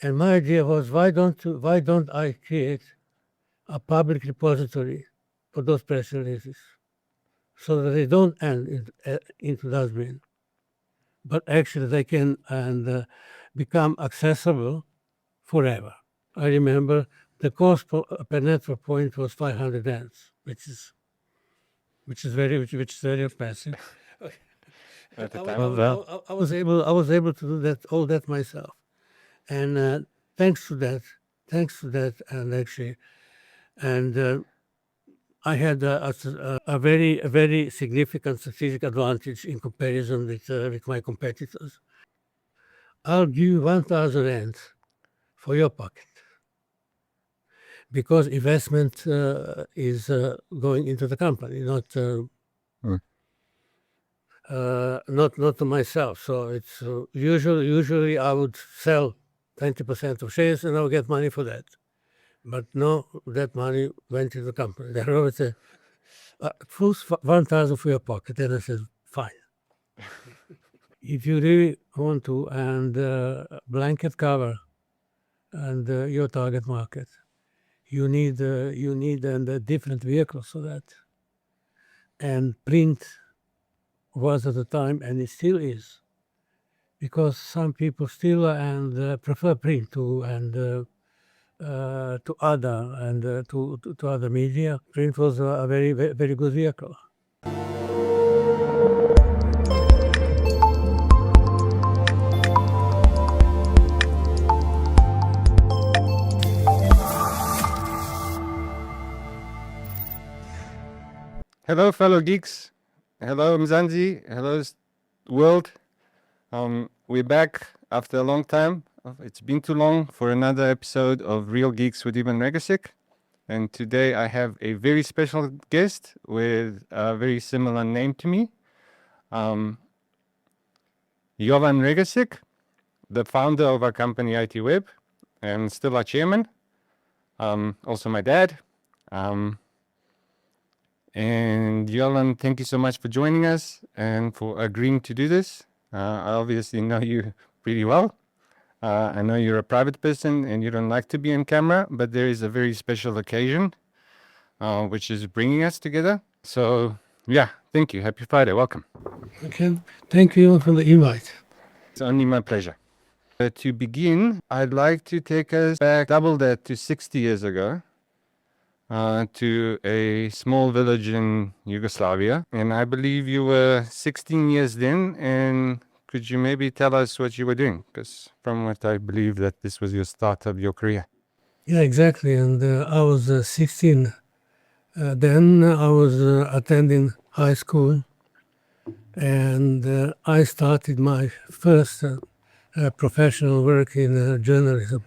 And my idea was, why don't I create a public repository for those press releases, so that they don't end into dustbin, but actually they can become accessible forever. I remember the cost per network point was 500 rands, which is very expensive. At the I, time. I was able to do all that myself, and thanks to that, and actually, and I had a very significant strategic advantage in comparison with my competitors. I'll give you 1,000 rands for your pocket, because investment is going into the company, not to myself. So it's usually I would sell 20% of shares and I'll get money for that. But no, that money went to the company. They wrote a full 1,000 for your pocket, and I said, fine. If you really want to, and blanket cover and your target market, you need different vehicles for that. And print was at the time, and it still is, because some people still prefer print to other media. Print was a very good vehicle. Hello, fellow geeks. Hello, Mzansi. Hello, world. We're back after a long time. It's been too long for another episode of Real Geeks with Ivan Regasek. And today I have a very special guest with a very similar name to me. Jovan Regasek, the founder of our company ITWeb, and still our chairman. Also my dad. And Jovan, thank you so much for joining us and for agreeing to do this. I obviously know you pretty well. I know you're a private person and you don't like to be on camera, but there is a very special occasion which is bringing us together. So, yeah, thank you. Happy Friday. Welcome. Okay. Thank you for the invite. It's only my pleasure. To begin, I'd like to take us back, double that, to 60 years ago. To a small village in Yugoslavia. And I believe you were 16 years then. And could you maybe tell us what you were doing? Because from what I believe that this was your start of your career. Yeah, exactly. And I was 16. Then I was attending high school. And I started my first professional work in journalism.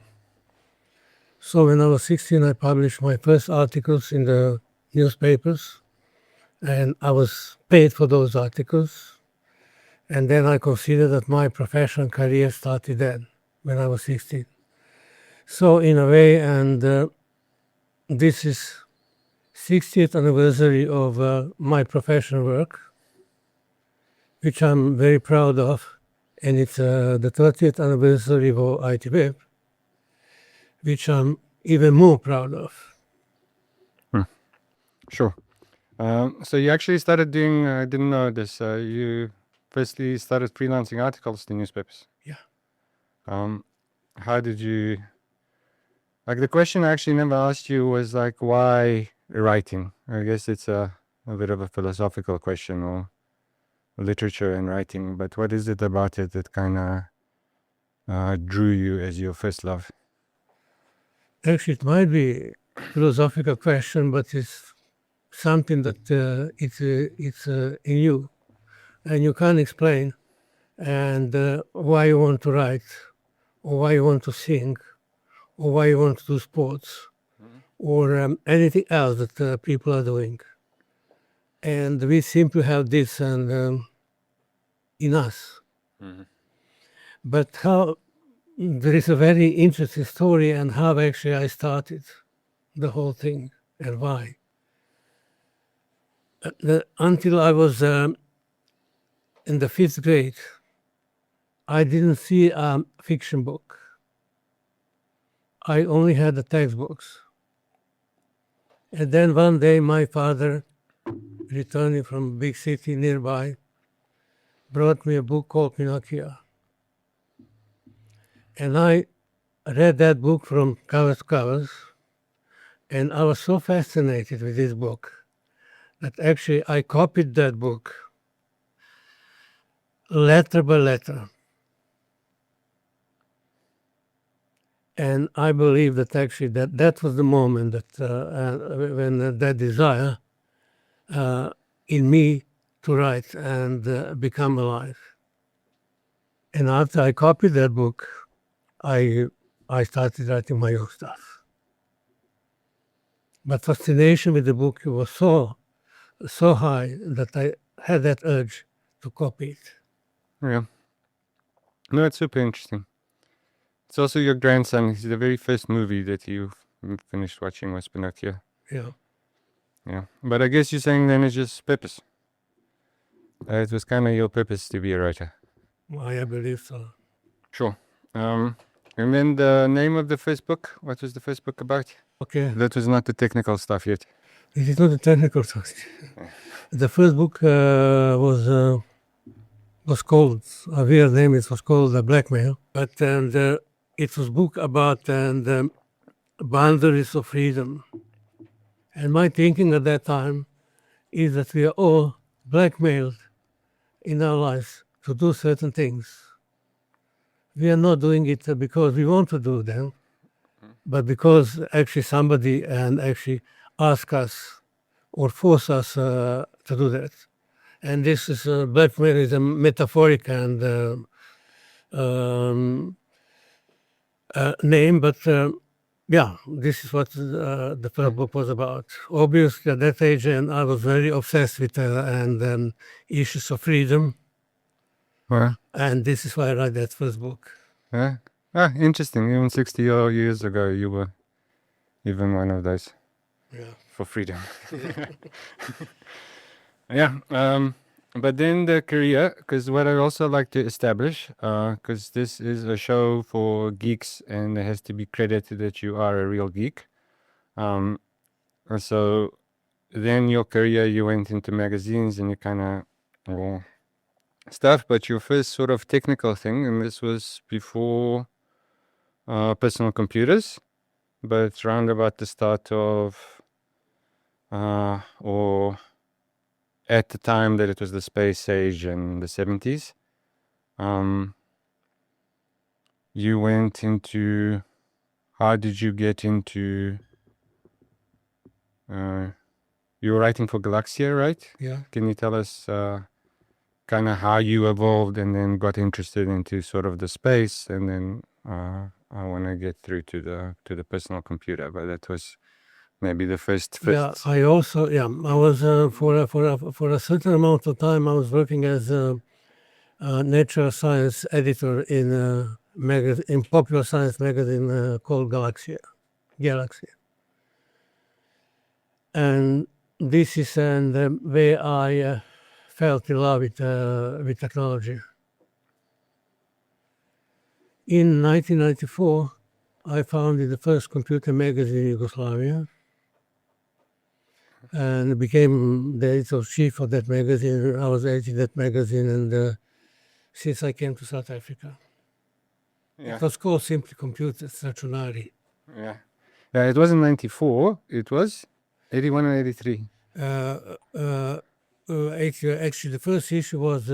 So when I was 16, I published my first articles in the newspapers, and I was paid for those articles. And then I considered that my professional career started then, when I was 16. So in a way, and this is 60th anniversary of my professional work, which I'm very proud of, and it's the 30th anniversary of ITWeb, which I'm even more proud of. Sure. So you actually started doing, I didn't know this, you firstly started freelancing articles to newspapers. Yeah. How did you, like the question I actually never asked you was like, why writing? I guess it's a bit of a philosophical question, or literature and writing, but what is it about it that kind of drew you as your first love? Actually, it might be a philosophical question, but it's something that it's in you, and you can't explain, and why you want to write, or why you want to sing, or why you want to do sports, or anything else that people are doing. And we simply have this and in us. But how there is a very interesting story and how actually I started the whole thing and why. Until I was in the 5th grade, I didn't see a fiction book. I only had the textbooks. And then one day my father, returning from a big city nearby, brought me a book called Pinocchio. And I read that book from cover to covers, and I was so fascinated with this book that actually I copied that book letter by letter. And I believe that actually that was the moment that when that desire in me to write and become alive. And after I copied that book, I started writing my own stuff. But fascination with the book was so high that I had that urge to copy it. Yeah. No, it's super interesting. It's also your grandson. The very first movie that you finished watching was Pinocchio. Yeah. Yeah. But I guess you're saying then it's just purpose. It was kind of your purpose to be a writer. I believe so. Sure. And then the name of the first book, what was the first book about? Okay. That was not the technical stuff yet. It is not a technical stuff. The first book was called, a weird name, it was called Blackmail. But it was a book about the boundaries of freedom. And my thinking at that time is that we are all blackmailed in our lives to do certain things. We are not doing it because we want to do them, but because actually somebody actually ask us or force us to do that. And this is blackmail is a metaphoric and name, but yeah, this is what the first book was about. Obviously, at that age, and I was very obsessed with and issues of freedom. Well, And this is why I write that first book. yeah. Ah, interesting. Even 60 years ago, you were even one of those. Yeah. For freedom. Yeah. But then the career, because what I also like to establish, because this is a show for geeks and it has to be credited that you are a real geek. So then your career, you went into magazines and you kind of stuff, but your first sort of technical thing, and this was before personal computers, but round about the start of, or at the time that it was the space age in the 70s, you went into, how did you get into, you were writing for Galaxia, right? Yeah. Can you tell us kind of how you evolved and then got interested into sort of the space, and then I want to get through to the personal computer, but that was maybe the first. Yeah, I also, I was for a certain amount of time I was working as a natural science editor in in popular science magazine called Galaxy. And this is where I fell in love with technology. In 1994, I founded the first computer magazine in Yugoslavia and became the editor-chief of that magazine. I was editing that magazine, and since I came to South Africa. Yeah. It was called simply Computers Stationari. Yeah. It wasn't 94, it was 81 or 83. Actually, the first issue was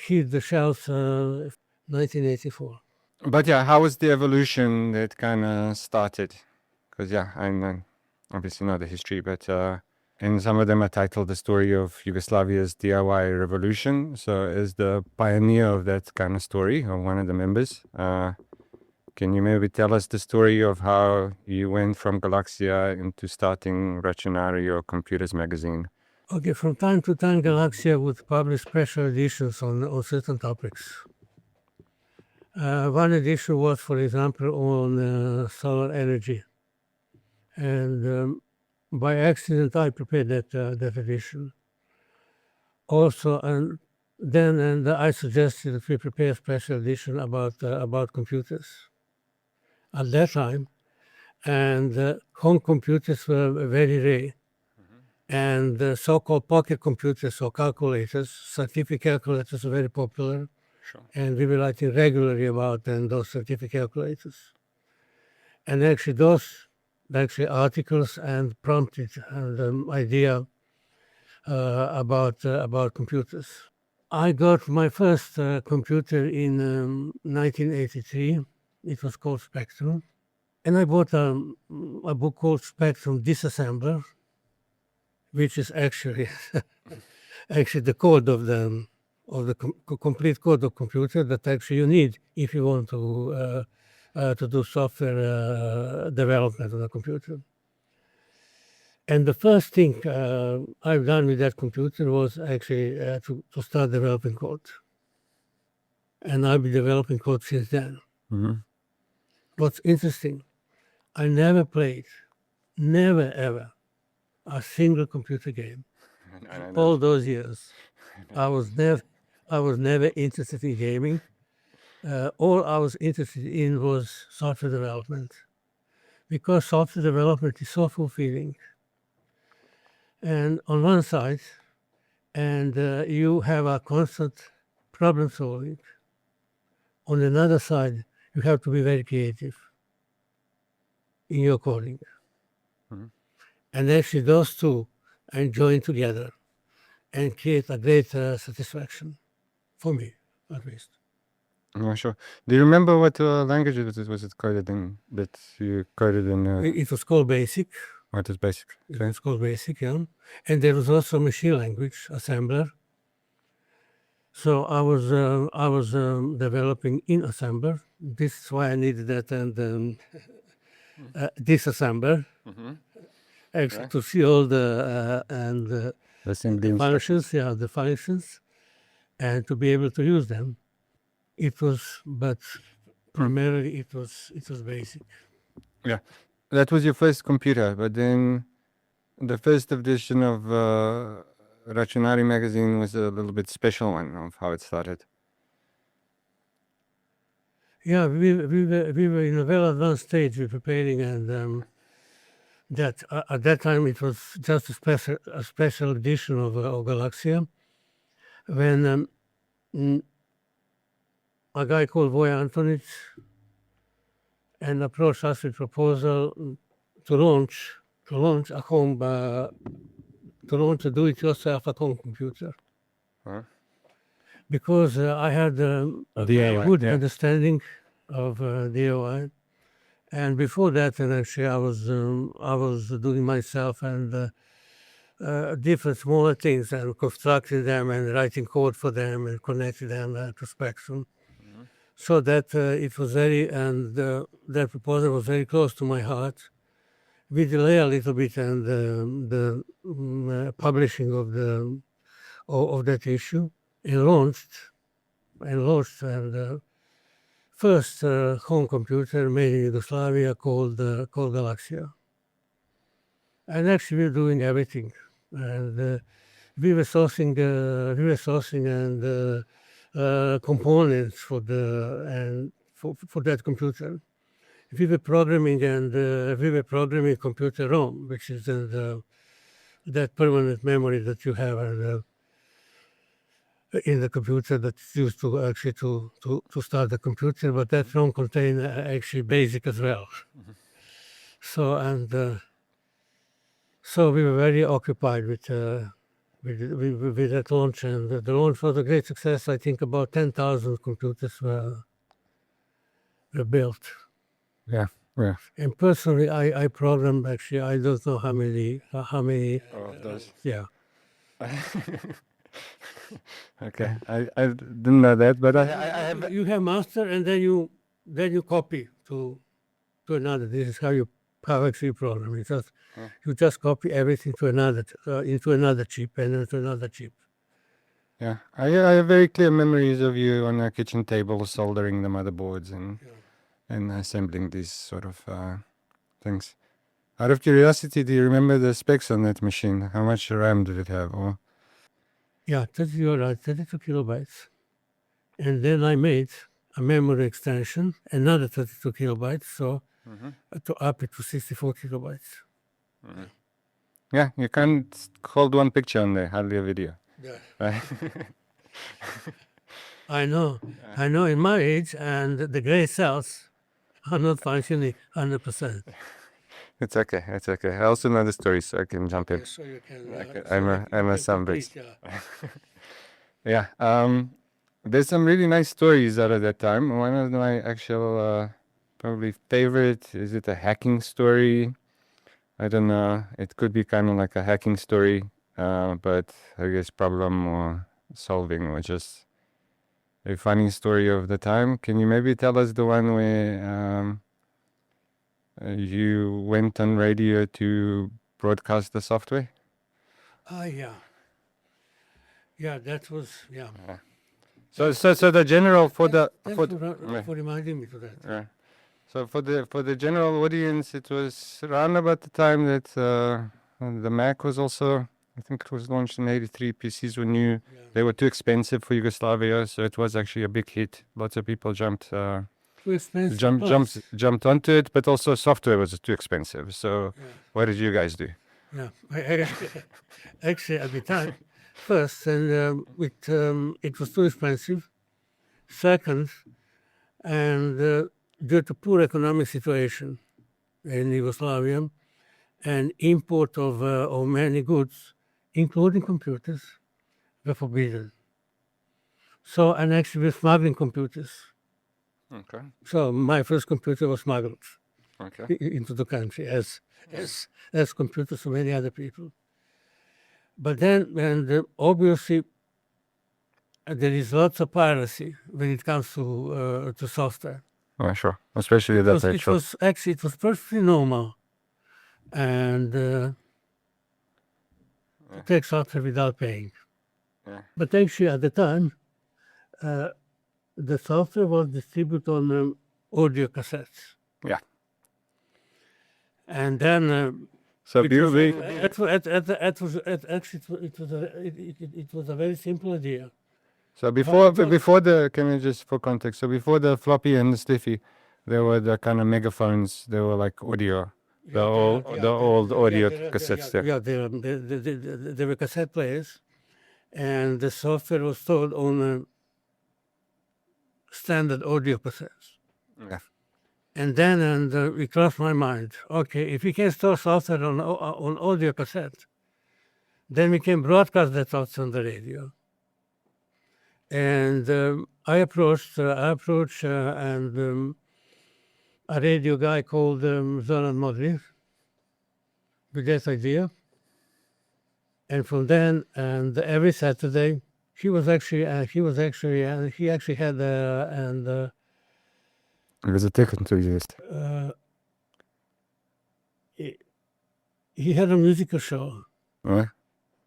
hit the shelves 1984. But yeah, how was the evolution that kind of started? Because yeah, I'm obviously not the history, but and some of them are titled The Story of Yugoslavia's DIY Revolution. So as the pioneer of that kind of story, or one of the members, can you maybe tell us the story of how you went from Galaxia into starting Računari or Computers magazine? Okay, from time to time, Galaxia would publish special editions on certain topics. One edition was, for example, on solar energy. And by accident, I prepared that edition. Also, and then I suggested that we prepare a special edition about computers. at that time, and home computers were very rare. And the so-called pocket computers or calculators, scientific calculators, are very popular. Sure. And we were writing regularly about those scientific calculators. And actually those articles and prompted the idea about computers. I got my first computer in 1983. It was called Spectrum. And I bought a book called Spectrum Disassembler, which is actually the code of the complete code of computer that actually you need if you want to do software development on a computer. And the first thing I've done with that computer was actually to start developing code. And I've been developing code since then. Mm-hmm. What's interesting, I never played, never ever, a single computer game. All those years, I was never interested in gaming. All I was interested in was software development, because software development is so fulfilling. And on one side, and you have a constant problem solving. On another side, you have to be very creative in your coding. Mm-hmm. And actually those two join together and create a great satisfaction, for me at least. Oh, sure. Do you remember what language was it coded in, that you coded in? It was called BASIC. Oh, it was BASIC. Okay. It was called BASIC, yeah. And there was also machine language assembler. So I was developing in assembler. This is why I needed that and disassembler. Mm-hmm. Actually, right. To see all the functions, the functions, and to be able to use them. It was, but primarily it was BASIC. Yeah, that was your first computer, but then the first edition of Računari magazine was a little bit special one of how it started. Yeah, we were in a well advanced stage. We were preparing, and that at that time it was just a special edition of Galaxia, when a guy called Voja Antonic and approached us with proposal to launch a home, to launch a do-it-yourself at home computer. Huh? Because I had a good understanding of DIY, and before that, and actually I was doing myself and different smaller things and constructing them and writing code for them and connecting them to Spectrum. Mm-hmm. So that it was that proposal was very close to my heart. We delayed a little bit and the publishing of that issue and launched and first home computer made in Yugoslavia called Galaxia. And actually we were doing everything. And we were sourcing and components for that computer. We were programming computer ROM, which is that permanent memory that you have in the computer that's used to actually to start the computer, but that ROM contains actually BASIC as well. Mm-hmm. So we were very occupied with that launch, and the launch was a great success. I think about 10,000 computers were built. Yeah. And personally, I programmed actually. I don't know how many. Of those. Yeah. Okay, I didn't know that, but I have. You have master, and then you copy to another. This is how actually program. You just copy everything to into another chip and into another chip. Yeah, I have very clear memories of you on a kitchen table soldering the motherboards and assembling these sort of things. Out of curiosity, do you remember the specs on that machine? How much RAM did it have? Or? Yeah, you're right, 32 kilobytes. And then I made a memory extension, another 32 kilobytes, so to up it to 64 kilobytes. Yeah, you can't hold one picture on there, hardly a video. Yeah. Right? I know in my age, and the gray cells are not functioning 100%. It's okay. I also know the story, so I can jump in. So you can. I'm a sunbreak. Yeah. There's some really nice stories out of that time. One of my actual probably favorite is it a hacking story? I don't know. It could be kind of like a hacking story, but I guess problem or solving or just a funny story of the time. Can you maybe tell us the one where you went on radio to broadcast the software? Yeah. Yeah, that was, yeah. So the general for reminding me to that. Yeah. So for the general audience, it was around about the time that the Mac was also, I think it was launched in '83. PCs were new; Yeah. they were too expensive for Yugoslavia, so it was actually a big hit. Lots of people jumped onto it, but also software was too expensive. So what did you guys do? Yeah, actually at the time, first, and it was too expensive. Second, and due to poor economic situation in Yugoslavia, and import of many goods, including computers, were forbidden. So, and actually we're smuggling computers. Okay. So my first computer was smuggled Okay. into the country, as computers of many other people. But then, and obviously, there is lots of piracy when it comes to software. Oh, sure. Especially that age. It was perfectly normal, and to take software without paying. Yeah. But actually, at the time, the software was distributed on audio cassettes. Yeah. And then. So It was a very simple idea. So before the, can you just for context? So before the floppy and the stiffy, there were the kind of megaphones. They were like audio, the old audio cassettes. Yeah, they were cassette players, and the software was stored on standard audio cassettes. Yeah. And then, it crossed my mind. Okay, if we can store software on audio cassette, then we can broadcast that software on the radio. And I approached a radio guy called Zoran Modric with that idea. And from then, and every Saturday, he actually had it was a ticket to use. He had a musical show. Right.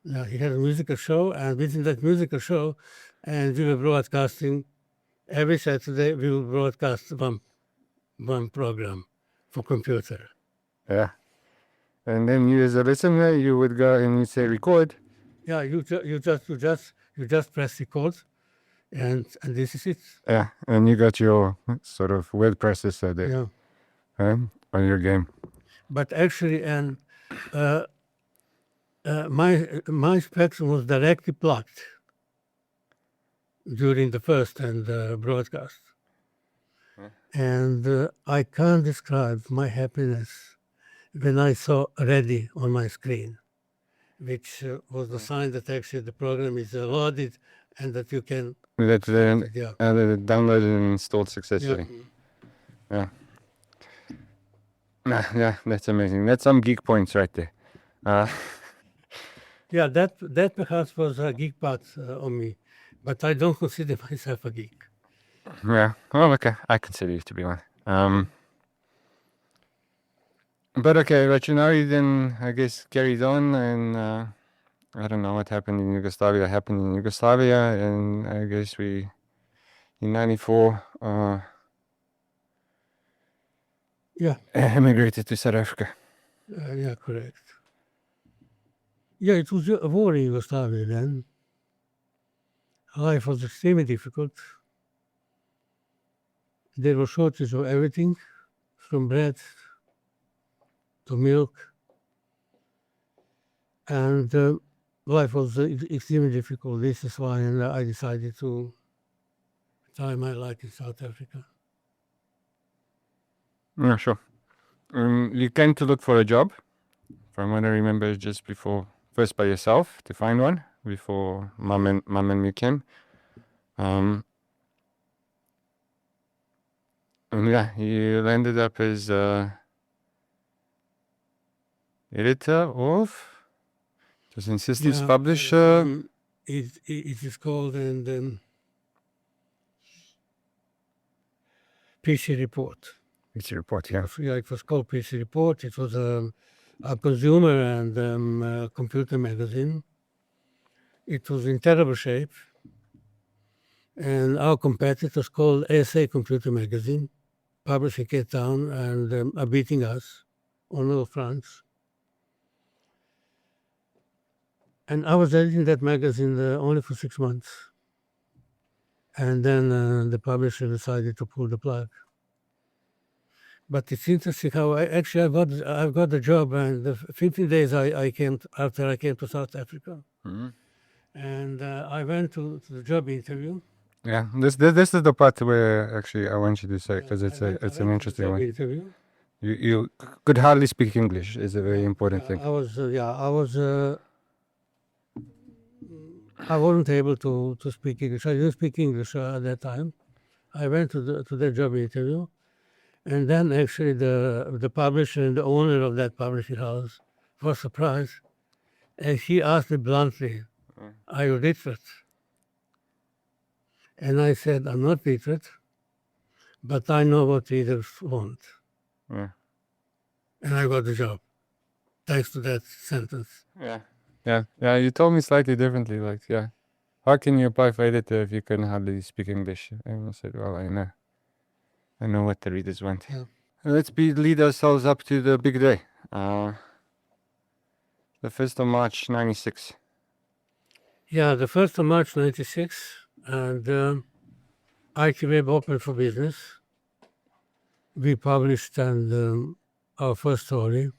Yeah, he had a musical show, and within that musical show, and we were broadcasting every Saturday. We would broadcast one program for computer. Yeah. And then you, as a listener, you would go and you say record. Yeah, you just press record, and this is it. Yeah, and you got your sort of word processor there. Yeah. On your game. But actually, and my spectrum was directly plugged during the first broadcast. And I can't describe my happiness when I saw ready on my screen, which was the sign that actually the program is loaded and that you can... That downloaded and installed successfully. Yeah. Yeah, that's amazing. That's some geek points right there. Yeah, that perhaps was a geek part on me, but I don't consider myself a geek. Yeah, well, okay, I consider you to be one. But okay, Racionari then, I guess, carried on, and I don't know what happened in Yugoslavia. And I guess in '94, emigrated to South Africa. Yeah, correct. Yeah, it was a war in Yugoslavia then. Life was extremely difficult. there was shortage of everything, from bread to milk, and life was extremely difficult. This is why I decided to try my life in South Africa. Yeah, sure. You came to look for a job, from what I remember, just before, first by yourself to find one, before mom and me came. And yeah, you ended up as editor of, just in systems publisher. It is called PC Report. PC Report, yeah. Yeah, it was called PC Report. It was a consumer and computer magazine. It was in terrible shape. And our competitors called SA Computer Magazine, publishing Cape Town, and are beating us on all fronts. And I was editing that magazine only for 6 months. And then the publisher decided to pull the plug. But it's interesting how I got the job, and the 15 days after I came to South Africa. Mm-hmm. And I went to the job interview. Yeah, this is the part where actually I want you to say, because it's an interesting one. Interview. You could hardly speak English. Is a very important thing. I wasn't able to speak English. I didn't speak English at that time. I went to the job interview, and then actually the publisher and the owner of that publishing house was surprised, and he asked me bluntly, "Are you literate?" And I said, "I'm not literate, but I know what readers want." Yeah. And I got the job, thanks to that sentence. Yeah. You told me slightly differently. Like, yeah, how can you apply for editor if you can hardly speak English? And I said, well, I know what the readers want. Yeah. Let's lead ourselves up to the big day, the 1st of March, 96. Yeah, the 1st of March, 96, and ITWeb opened for business. We published our first story.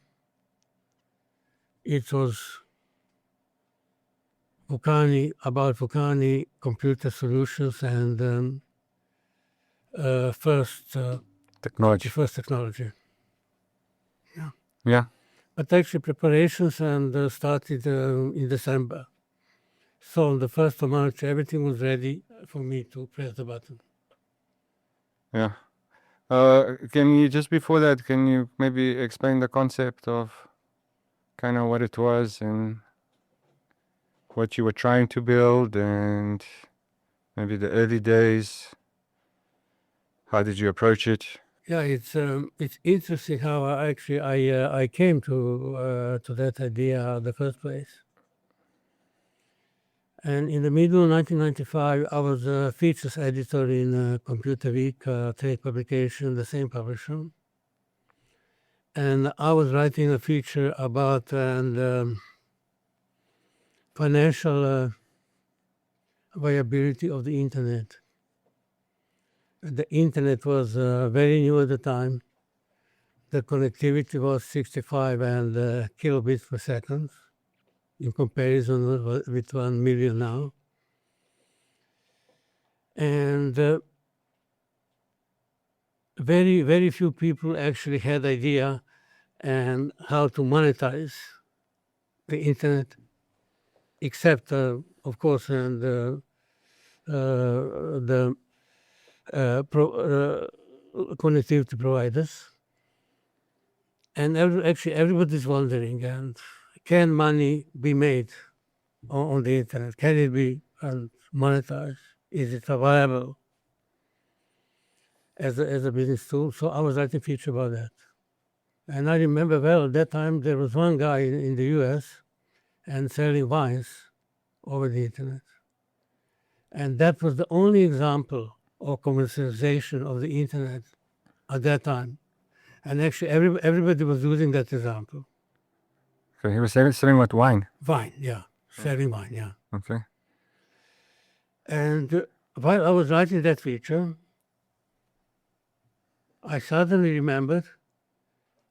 It was about Vukani computer solutions and first technology. Yeah. But actually preparations started in December. So on the 1st of March, everything was ready for me to press the button. Yeah. Can you, just before that, can you maybe explain the concept of kind of what it was and what you were trying to build, and maybe the early days? How did you approach it? Yeah, it's interesting how I came to that idea in the first place. And in the middle of 1995, I was a features editor in Computer Week, trade publication, the same publisher. And I was writing a feature about financial viability of the internet. The internet was very new at the time. The connectivity was 65 kilobits per second, in comparison with 1 million now. And very, very few people actually had idea and how to monetize the internet, except, of course, the connectivity providers. And actually everybody's wondering, and can money be made on the internet? Can it be monetized? Is it viable as a business tool? So I was writing a feature about that. And I remember well, at that time there was one guy in the US and selling wines over the internet. And that was the only example of commercialization of the internet at that time. And actually everybody was using that example. So he was selling what, wine? Wine, yeah. Selling wine, yeah. Okay. And while I was writing that feature, I suddenly remembered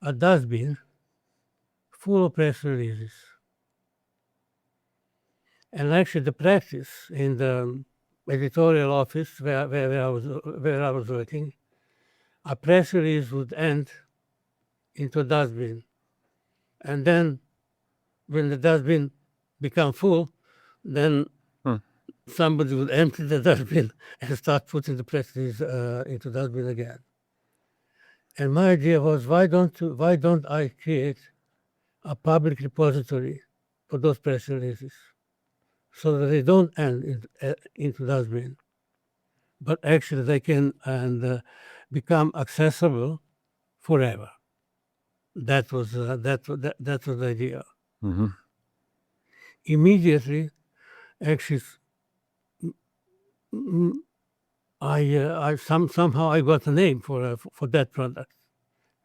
a dustbin full of press releases. And actually the practice in the editorial office where I was working, a press release would end into a dustbin. And then when the dustbin become full, then somebody would empty the dustbin and start putting the press release into the dustbin again. And my idea was, why don't I create a public repository for those press releases so that they don't end into dustbin, but actually they can become accessible forever. That was the idea. Mm-hmm. Immediately, actually, somehow I got a name for that product,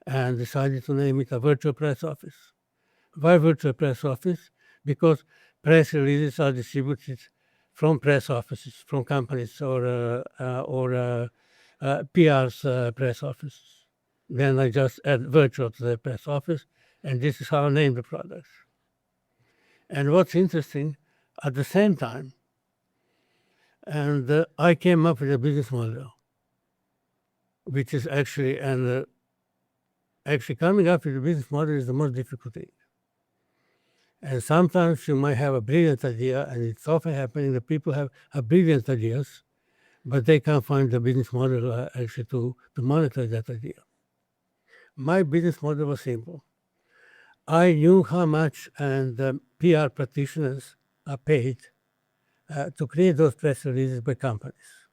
and decided to name it a virtual press office. Why virtual press office? Because press releases are distributed from press offices, from companies or PR's press offices. Then I just add virtual to the press office, and this is how I name the products. And what's interesting, at the same time, and I came up with a business model, which is actually, actually coming up with a business model is the most difficult thing. And sometimes you might have a brilliant idea, and it's often happening that people have brilliant ideas, but they can't find the business model actually to monetize that idea. My business model was simple. I knew how much and PR practitioners are paid to create those press releases by companies.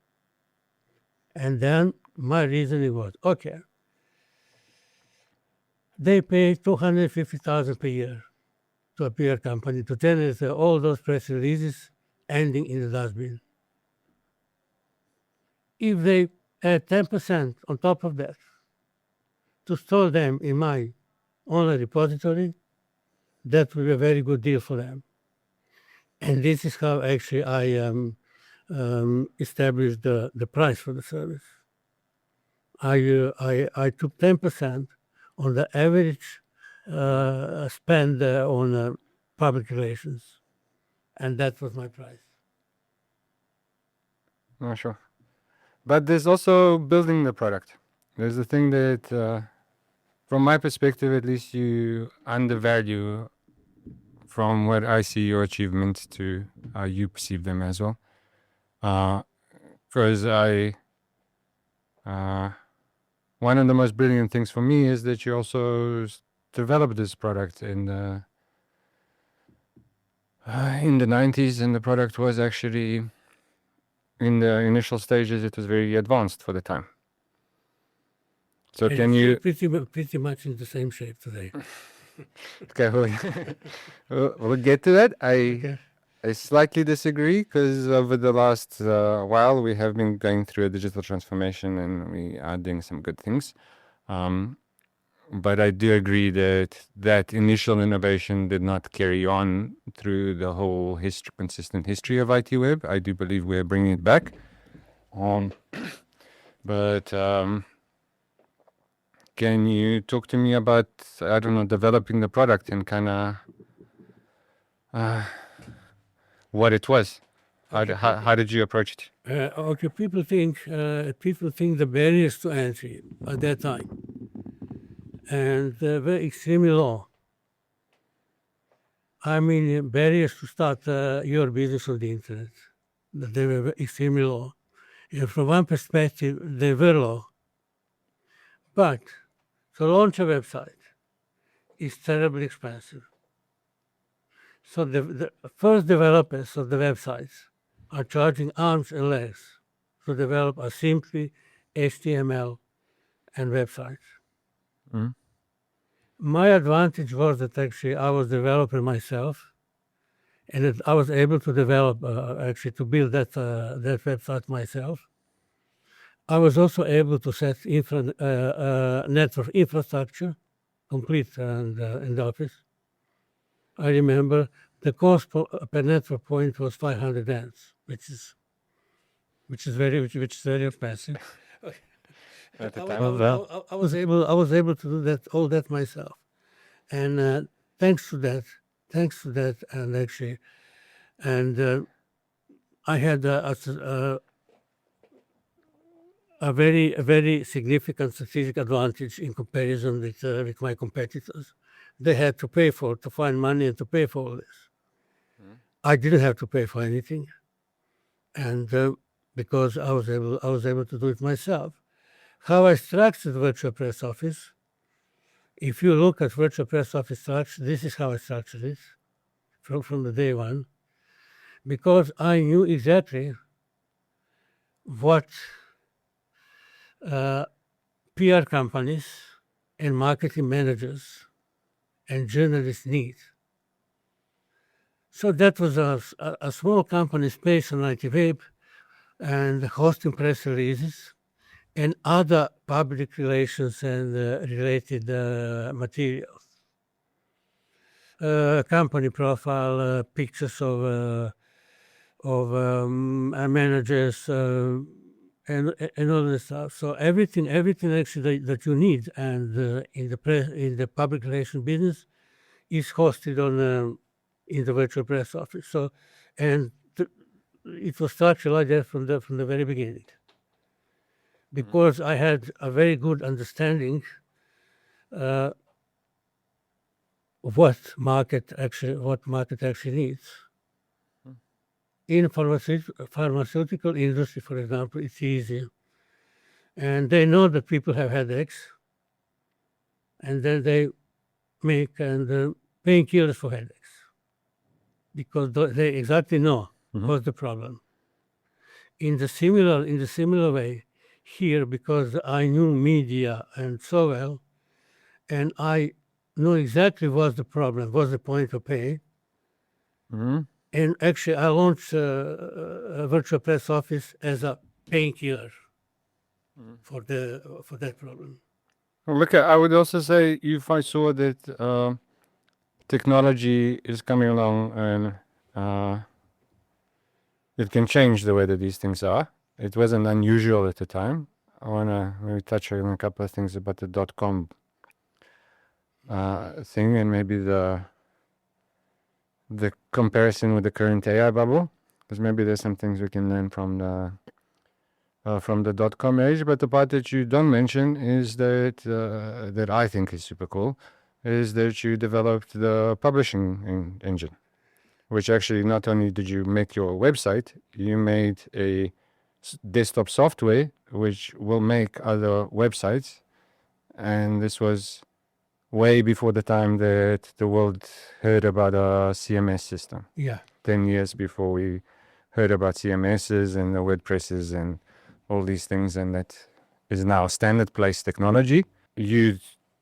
And then my reasoning was, okay, they pay $250,000 per year to a PR company to generate all those press releases ending in the dustbin. If they add 10% on top of that to store them in my online repository, that will be a very good deal for them. And this is how actually I established the price for the service. I took 10% on the average spend on public relations, and that was my price. Oh, sure. But there's also building the product. There's the thing that, from my perspective at least, you undervalue from what I see your achievements to how you perceive them as well. Because one of the most brilliant things for me is that you also developed this product in the 90s, and the product was actually, in the initial stages, it was very advanced for the time. So And can you... pretty much in the same shape today. Okay, we'll get to that. Okay. I slightly disagree, because over the last while we have been going through a digital transformation and we are doing some good things. But I do agree that initial innovation did not carry on through the whole consistent history of ITWeb. I do believe we're bringing it back. But can you talk to me about, I don't know, developing the product and kind of what it was? How did you approach it? Okay, people think the barriers to entry at that time, and they were extremely low. I mean, barriers to start your business on the internet, they were extremely low. And from one perspective, they were low. But to launch a website is terribly expensive. So the first developers of the websites are charging arms and legs to develop a simply HTML and websites. Mm-hmm. My advantage was that actually I was a developer myself, and that I was able to develop, to build that website myself. I was also able to set network infrastructure, complete in the office. I remember the cost per network point was 500 rands, which is very expensive. at the I, time. I was able to do all that myself, and thanks to that, and actually, and I had a very significant strategic advantage in comparison with my competitors. They had to find money and to pay for all this. I didn't have to pay for anything, and because I was able to do it myself. How I structured Virtual Press Office. If you look at Virtual Press Office structure, this is how I structured it from the day one, because I knew exactly what PR companies and marketing managers and journalists need. So that was a small company space on ITWeb and hosting press releases and other public relations and related materials. Company profile, pictures of managers, and all this stuff. So everything actually that you need, and in the public relation business, is hosted on in the Virtual Press Office. So, and it was structured like that from the very beginning, because I had a very good understanding what market actually needs. In pharmaceutical industry, for example, it's easy, and they know that people have headaches, and then they make painkillers for headaches, because they exactly know what's the problem. In the similar way, here, because I knew media and so well, and I knew exactly what's the problem, what's the point of pay. And actually, I launched a Virtual Press Office as a painkiller for that problem. Well, look, I would also say if I saw that technology is coming along and it can change the way that these things are. It wasn't unusual at the time. I want to maybe touch on a couple of things about the .com thing, and maybe the comparison with the current AI bubble, because maybe there's some things we can learn from the .com age. But the part that you don't mention is that I think is super cool, is that you developed the publishing engine, which actually not only did you make your website, you made a desktop software which will make other websites, and this was way before the time that the world heard about a CMS system. Yeah. 10 years before we heard about CMSs and the WordPresses and all these things, and that is now standard place technology. You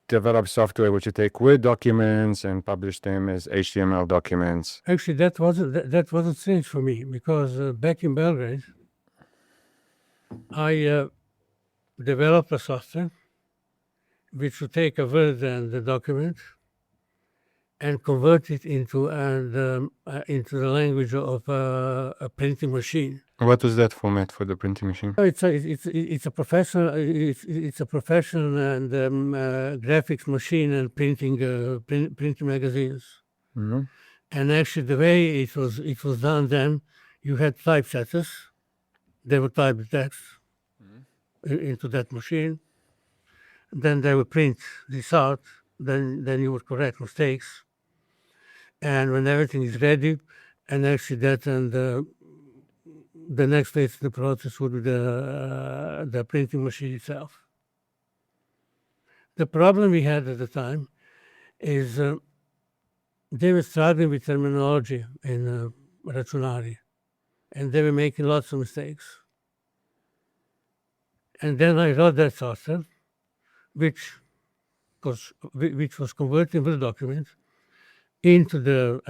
develop software which you take Word documents and publish them as HTML documents. Actually, that wasn't strange for me, because back in Belgrade, I developed a software which would take a Word and the document and convert it into the language of a printing machine. What was that format for the printing machine? It's a professional and graphics machine and printing magazines. And actually, the way it was done then, you had typesetters. They would type the text into that machine. Then they would print this out. Then you would correct mistakes. And when everything is ready, and actually that and the next phase of the process would be the printing machine itself. The problem we had at the time is they were struggling with terminology in računari, and they were making lots of mistakes. And then I wrote that software, which was converting the document into the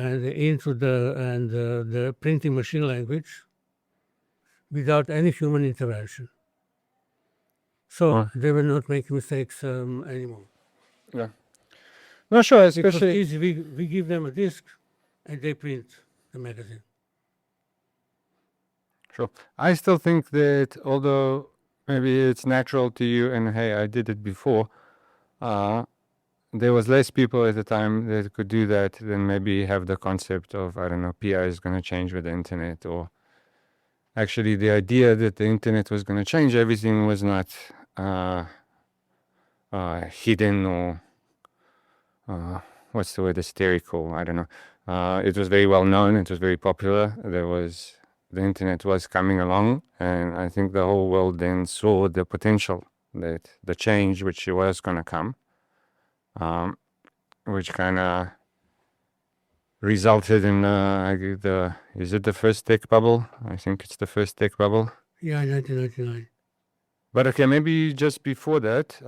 printing machine language without any human intervention. So they were not making mistakes anymore. Yeah. No, sure, It was especially easy. We give them a disk, and they print the magazine. sure. I still think that although maybe it's natural to you, and hey, I did it before. There was less people at the time that could do that than maybe have the concept of, I don't know, PR is going to change with the internet, or actually the idea that the internet was going to change everything was not hidden or what's the word, hysterical, I don't know. It was very well known, it was very popular. The internet was coming along, and I think the whole world then saw the potential, that the change which was going to come, which kind of resulted in is it the first tech bubble? I think it's the first tech bubble. Yeah, 1999. But okay, maybe just before that,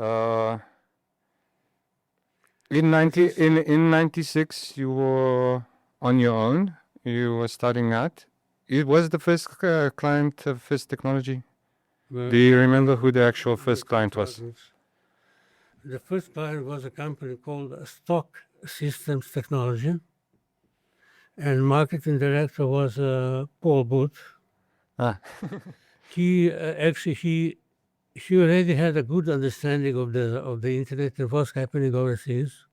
in 96, you were on your own. You were starting out. It was the first client of First Technology. Do you remember who the actual first client was? The first client was a company called Stock Systems Technology, and marketing director was Paul Booth. He already had a good understanding of the internet and what's happening overseas,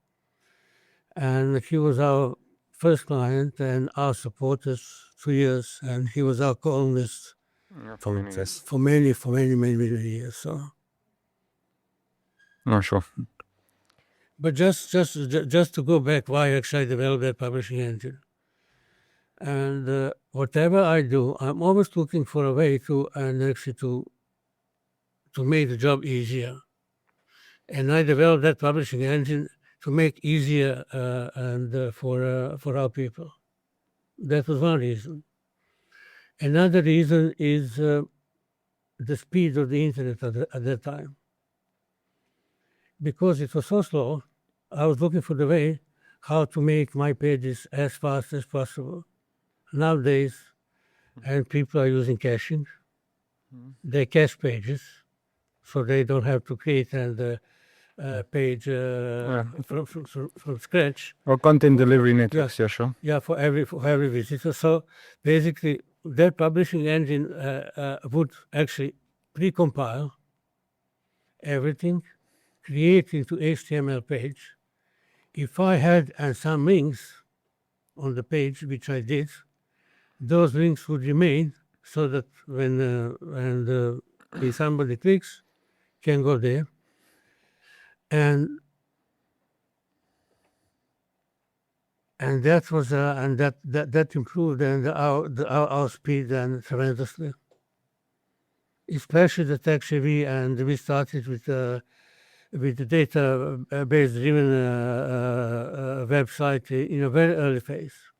and he was our first client and our supporters 2 years, and he was our columnist For many years. for many years. So, No, sure. but just to go back, why actually I developed that publishing engine. And whatever I do, I'm always looking for a way to make the job easier. And I developed that publishing engine to make easier for our people. That was one reason. Another reason is the speed of the internet at that time. Because it was so slow, I was looking for the way how to make my pages as fast as possible. Nowadays, and people are using caching. They cache pages, so they don't have to create a page from scratch. Or content delivery networks, yeah, sure. Yeah, for every visitor. So basically, that publishing engine would actually pre-compile everything, create into HTML page. If I had some links on the page, which I did, those links would remain, so that when if somebody clicks, can go there, and that was that improved our speed tremendously. Especially the tech-savvy, we started with the database driven website in a very early phase.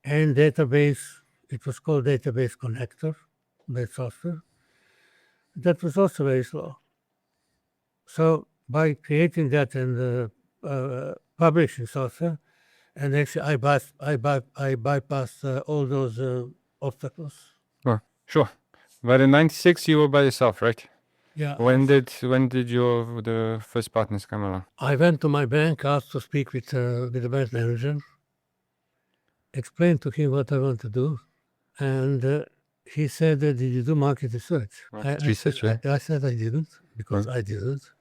And database, it was called Database Connector, that software. That was also very slow. So by creating that and publishing software, and actually I bypassed all those obstacles. Oh, sure. But in 96, you were by yourself, right? Yeah. When did the first partners come along? I went to my bank, asked to speak with the bank manager, explained to him what I want to do, and he said, "Did you do market research?" I said I didn't, because I didn't.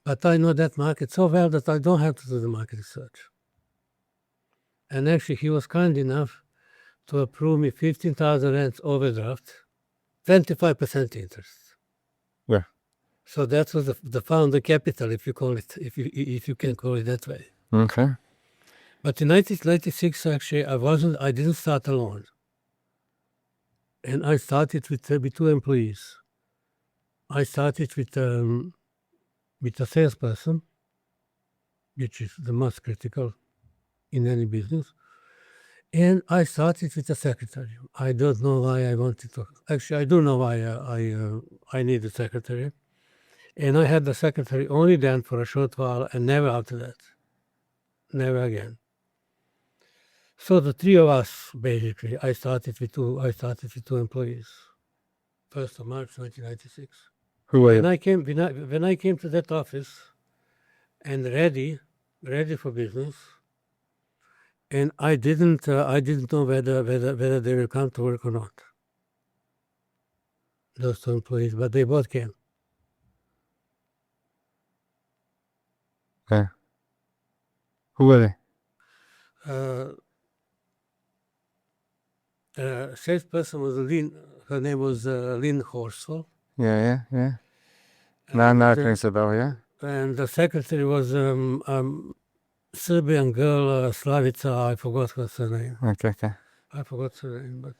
But I know that market so well that I don't have to do the market research. And actually, he was kind enough to approve me 15,000 rands overdraft, 25% interest. Yeah. So that was the founder capital, if you call it, if you can call it that way. Okay. But in 1996, actually, I didn't start alone. And I started with 2 employees. I started with a salesperson, which is the most critical in any business. And I started with a secretary. I don't know why I wanted to. Actually, I do know why I need a secretary. And I had the secretary only then for a short while and never after that. Never again. So the 3 of us, basically, I started with 2 employees. 1st of March 1996. Who were you? When I came to that office and ready for business, and I didn't know whether they will come to work or not. those two employees, but they both came. Okay. Who were they? Salesperson was her name was Lynn Horsfall. Yeah. Now it rings a bell, yeah? And the secretary was Serbian girl, Slavica, I forgot what's her name. Okay. I forgot her name, but...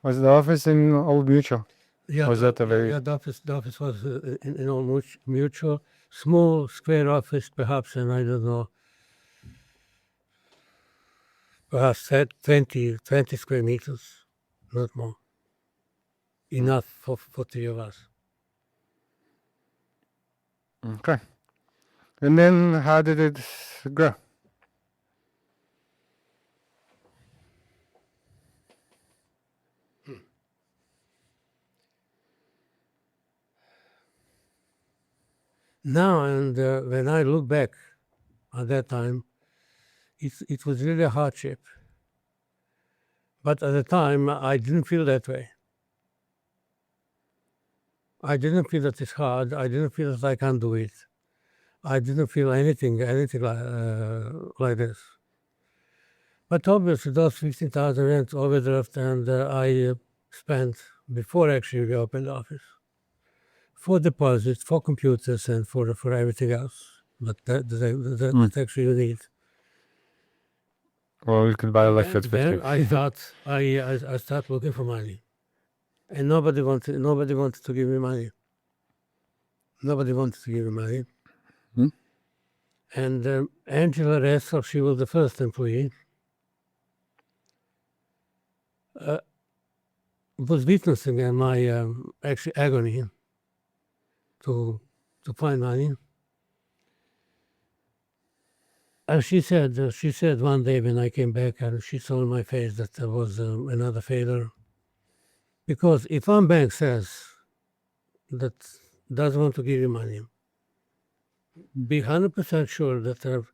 Was the office in Old Mutual? Yeah, Was that a very... Yeah, the office was in Old Mutual. Small, square office, perhaps, and I don't know, perhaps 20 square meters, not more. Enough for 3 of us. Okay. And then how did it grow? Now, and when I look back at that time, it was really a hardship. But at the time, I didn't feel that way. I didn't feel that it's hard. I didn't feel that I can't do it. I didn't feel anything like this. But obviously, those 15,000 rent overdraft, and I spent before actually we opened the office for deposits, for computers, and for everything else. But that actually you need. Well, you could buy a life at 50. Then I thought I started looking for money, and nobody wanted to give me money. Nobody wanted to give me money. And Angela Regasek, she was the first employee, was witnessing my actually agony to find money. And she said one day when I came back, and she saw in my face that there was another failure. Because if one bank says that doesn't want to give you money, be 100% sure that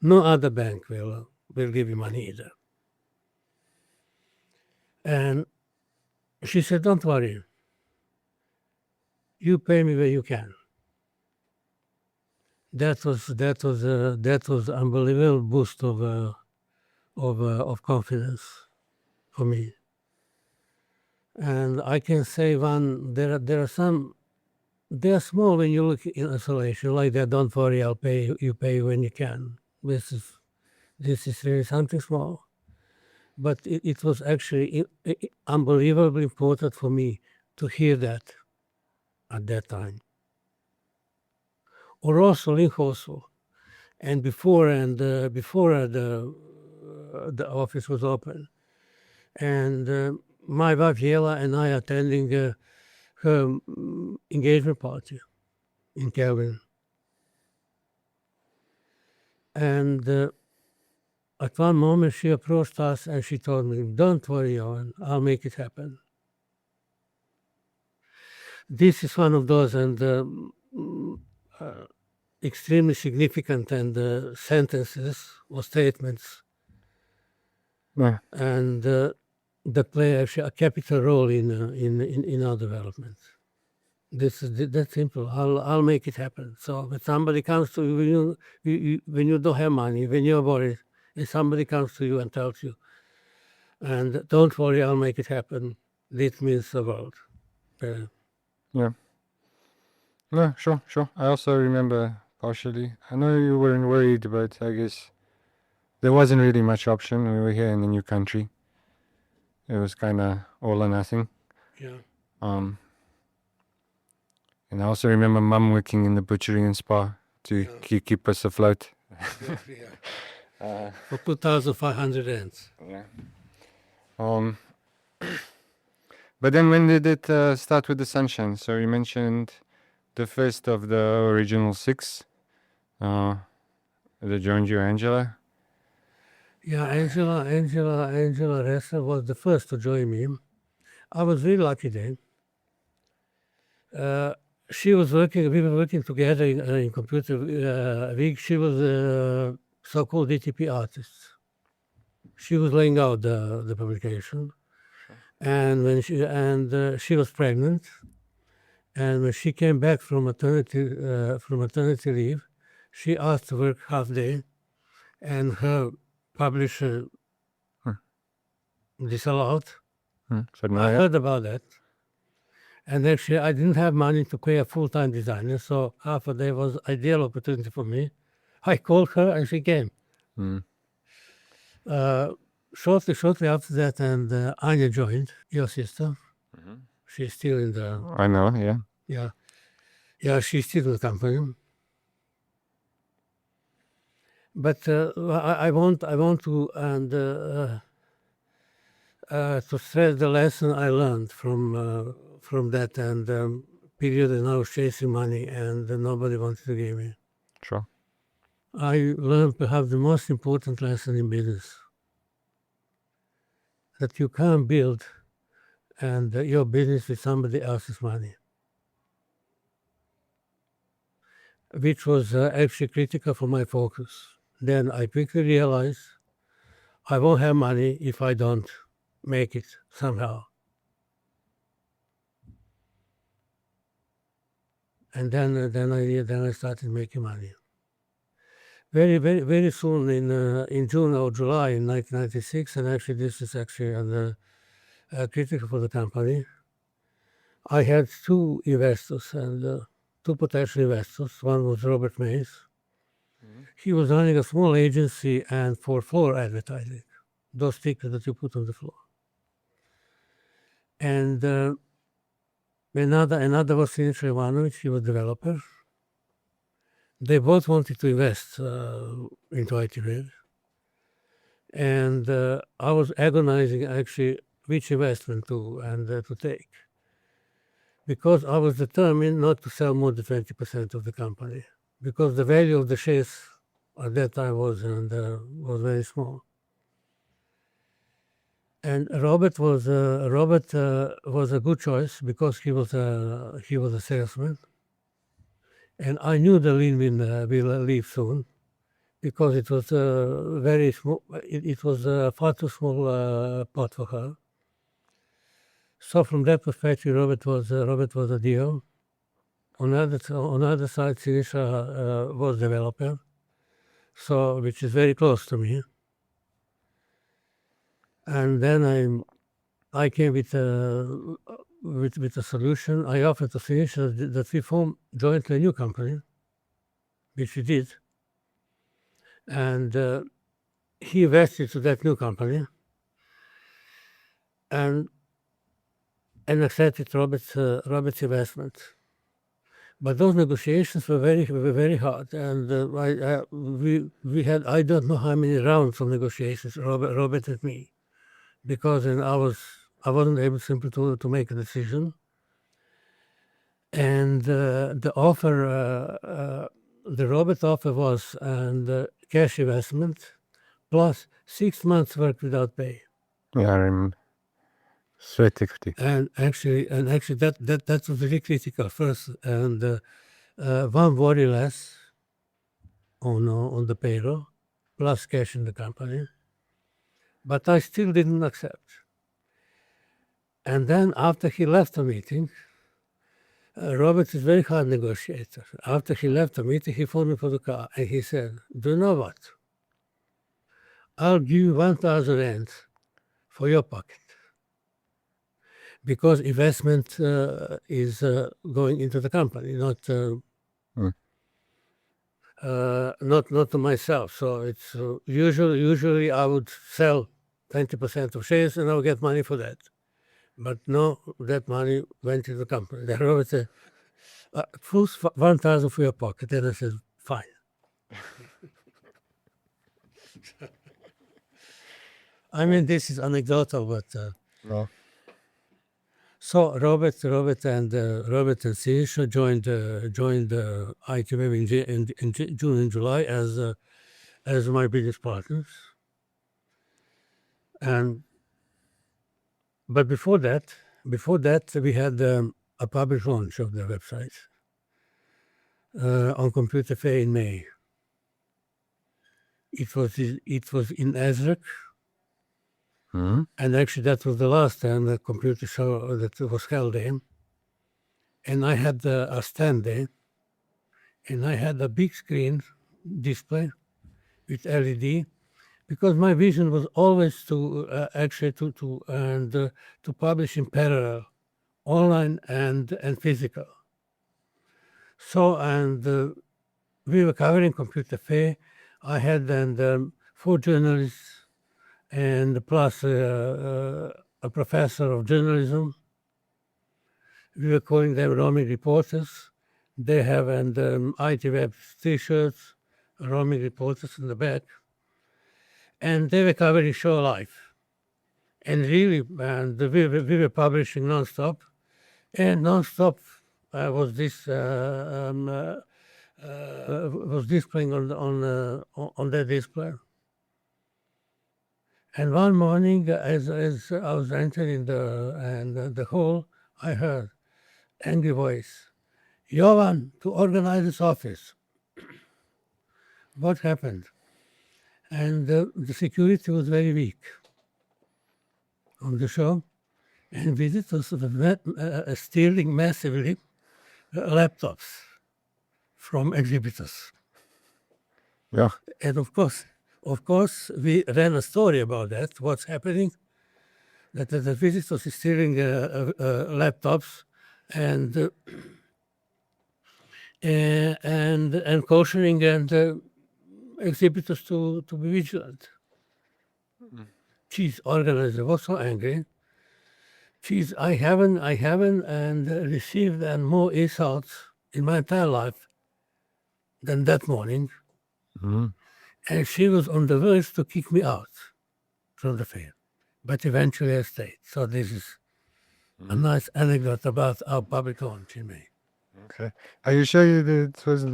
no other bank will give you money either. And she said, "Don't worry. You pay me when you can." That was unbelievable boost of confidence for me. And I can say there are some. They are small when you look in isolation, like that. Don't worry, I'll pay you. You pay when you can. This is really something small, but it was actually unbelievably important for me to hear that at that time. Or also Lynn Horsfall, and before the office was open, and my wife Yela and I attending her engagement party in Calgary. And at one moment she approached us and she told me, "Don't worry, Jovan, I'll make it happen." This is one of those extremely significant sentences or statements, and that play actually a capital role in our development. This is that simple. I'll make it happen. So when somebody comes to you, when you don't have money, when you're worried, and somebody comes to you and tells you, and "Don't worry, I'll make it happen," this means the world. Yeah. No, sure. I also remember partially. I know you weren't worried, but I guess there wasn't really much option. We were here in a new country. It was kind of all or nothing. Yeah. And I also remember Mum working in the butchery and spa to keep us afloat. For 2,500 rands. Yeah. But then when did it start with the sunshine? So you mentioned the first of the original 6 that joined you, Angela. Yeah, Angela Regasek was the first to join me. I was really lucky then. We were working together in computer week. She was a so-called DTP artist. She was laying out the publication, and when she was pregnant, And when she came back from maternity leave, she asked to work half day, and her publisher disallowed. Said no, I yeah. heard about that. And actually, I didn't have money to pay a full-time designer, so half a day was ideal opportunity for me. I called her, and she came. Shortly after that, and Anya joined, your sister. She's still in the I know, yeah. yeah, she's still in the company. But I want to to stress the lesson I learned from that and period, and I was chasing money and nobody wanted to give me. Sure. I learned perhaps the most important lesson in business, that you can't build and your business with somebody else's money, which was actually critical for my focus. Then I quickly realized I won't have money if I don't make it somehow. And then I started making money. Very soon in June or July in 1996, and actually this is actually critical for the company. I had two investors and two potential investors. One was Robert Mays. He was running a small agency and for floor advertising, those stickers that you put on the floor. And another was Siniša Ivanović. He was a developer. They both wanted to invest into ITWeb. And I was agonizing actually which investment to take, because I was determined not to sell more than 20% of the company, because the value of the shares at that time was very small. And Robert was a good choice because he was a salesman, and I knew the Lynn will leave soon, because it was very small. It was far too small pot for her. So from that perspective, Robert was a deal. On the other side, Siniša was developer, so which is very close to me. And then I came with a solution. I offered to Siniša that we form jointly a new company, which we did. And he invested to that new company and accepted Robert's investment. But those negotiations were very hard, and we had I don't know how many rounds of negotiations, Robert and me, because I wasn't able simply to make a decision. And the offer, the Robert offer was cash investment plus 6 months work without pay. Yeah, I remember. Straight equity. And actually that was really critical first, and one worry less on the payroll, plus cash in the company. But I still didn't accept. And then after he left the meeting, Robert is a very hard negotiator. After he left the meeting, he phoned me for the car and he said, "Do you know what? I'll give you 1,000 rands for your pocket, because investment is going into the company, not to myself. So it's usually I would sell 20% of shares and I'll get money for that. But no, that money went to the company." Then Robert said, "First 1,000 for your pocket." And I said, "Fine." I mean, this is anecdotal, but No. so Robert and Siniša joined ITWeb in June and July as my business partners. But before that, we had a public launch of the website on Computer Fair in May. It was in Ezek. And actually, that was the last time the computer show that was held in. and I had a stand there, and I had a big screen display with LED, because my vision was always to to publish in parallel, online and physical. So we were covering computer fair. I had then 4 journalists and plus a professor of journalism. We were calling them roaming reporters. They have ITWeb T-shirts, roaming reporters in the back, and they were covering show live. And really, we were publishing nonstop, and nonstop was displaying on that display. And one morning, as I was entering the hall, I heard angry voice, "Jovan, to organize this office." What happened? And the security was very weak on the show, and visitors were stealing massively laptops from exhibitors. Yeah. And of course, we ran a story about that. What's happening? That the visitors is stealing laptops and cautioning and exhibitors to be vigilant. Geez, organizer was so angry. Geez, I haven't and received more insults in my entire life than that morning. Mm-hmm. And she was on the verge to kick me out from the fair. But eventually I stayed. So this is a nice anecdote about our public launch in May. Okay. Are you sure it was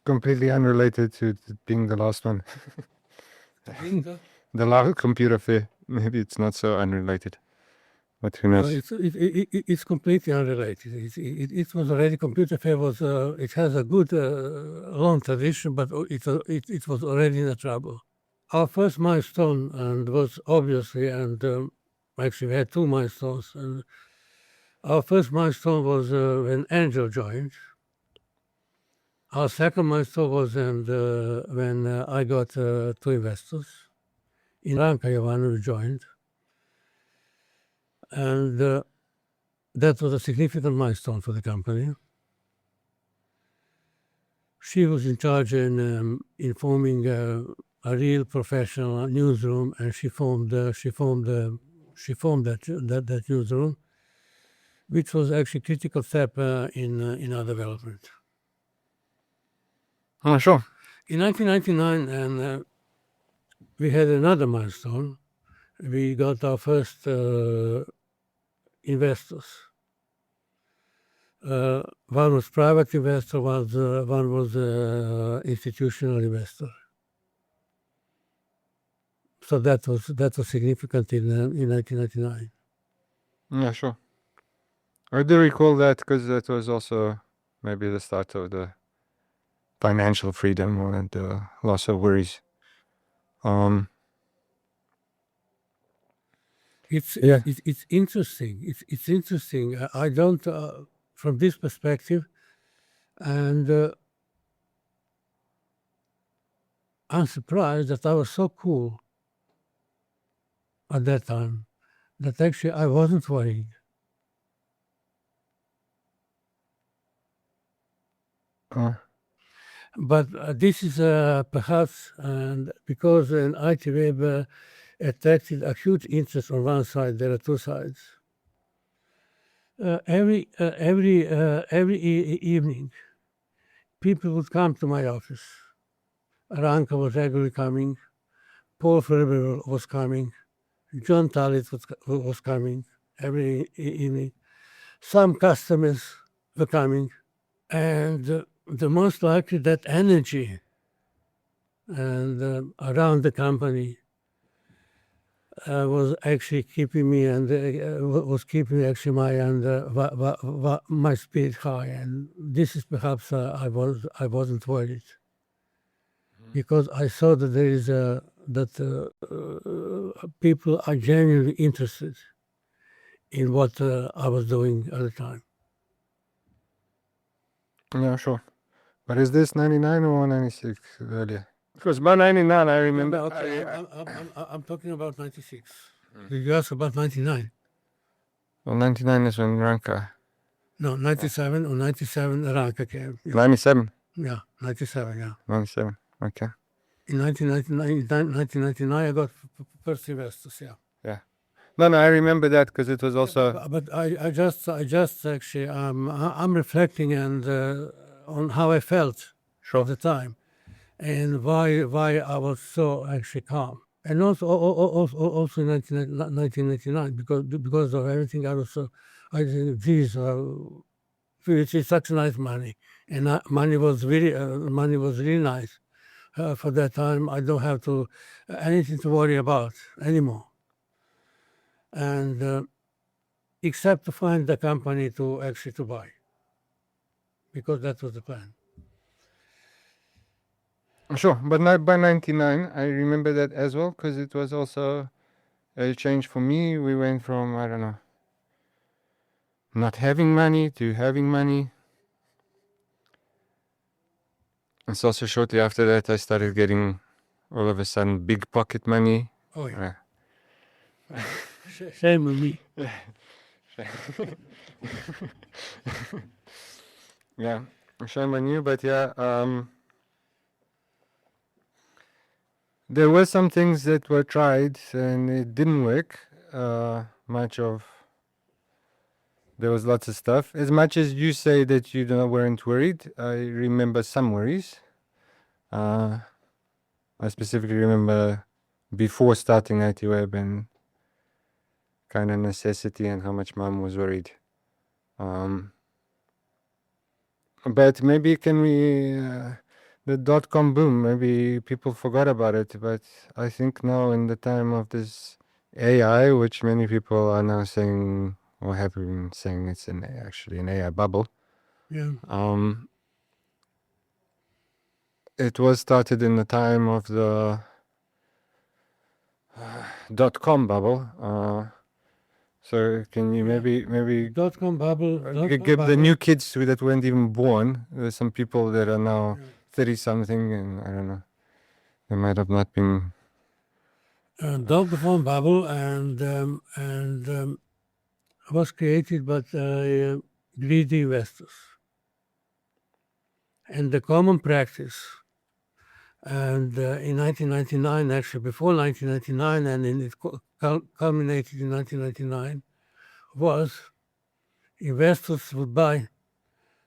completely unrelated to being the last one? The last computer fair. Maybe it's not so unrelated. But who knows? It's completely unrelated. It was already, computer fair was, it has a good long tradition, but it was already in a trouble. Our first milestone was obviously, actually we had 2 milestones. And our first milestone was when Angel joined. Our second milestone was when I got 2 investors. In Ranka Jovan joined. And that was a significant milestone for the company. She was in charge in forming a real professional newsroom, and she formed that newsroom, which was actually a critical step in our development. Oh, sure. In 1999, and we had another milestone. We got our first investors. One was private investor, one was institutional investor. So that was significant in 1999. Yeah, sure. I do recall that because that was also maybe the start of the financial freedom and loss of worries. It's interesting. It's interesting. I don't, from this perspective, and I'm surprised that I was so cool at that time that actually I wasn't worried. But this is perhaps, and because an ITWeb attracted a huge interest on one side, there are 2 sides. Every evening, people would come to my office. Ranka was regularly coming. Paul Ferber was coming. John Talit was coming every evening. Some customers were coming. And the most likely that energy and around the company was actually keeping me and was keeping actually my spirit high. And this is perhaps I wasn't worried, because I saw that there is people are genuinely interested in what I was doing at the time. Yeah, sure. But is this 99 or 96 earlier? It was about 99, I remember. Okay, I'm talking about 96. You asked about 99. Well, 99 is when Ranka. No, 97 or 97 Ranka came. Yeah, 97. yeah, 97, yeah. 97. Okay. In 1999, I got first investors, yeah. Yeah. No, I remember that because it was also. But I just actually, I'm reflecting and on how I felt at the time, and why I was so actually calm, and also in 1999 because of everything I was so I said, geez, it's such nice money, and money was really nice for that time. I don't have to anything to worry about anymore, and except to find the company to actually to buy, because that was the plan. Sure, but not by 99. I remember that as well because it was also a change for me. We went from, I don't know, not having money to having money. It's also shortly after that I started getting all of a sudden big pocket money. Oh yeah. Shame on me. Yeah, shame on you, but yeah, there were some things that were tried and it didn't work. There was lots of stuff. As much as you say that you weren't worried, I remember some worries. I specifically remember before starting ITWeb and kind of necessity and how much mom was worried. But maybe the dot-com boom, maybe people forgot about it, but I think now in the time of this AI, which many people are now saying or have been saying it's actually an AI bubble. Yeah. It was started in the time of the dot-com bubble. So can you maybe dot-com bubble? give the new kids that weren't even born? There's some people that are now 30-something, and I don't know. They might have not been. Dot-com bubble and was created by greedy investors, and the common practice. And in 1999, actually before 1999, and it culminated in 1999, was investors would buy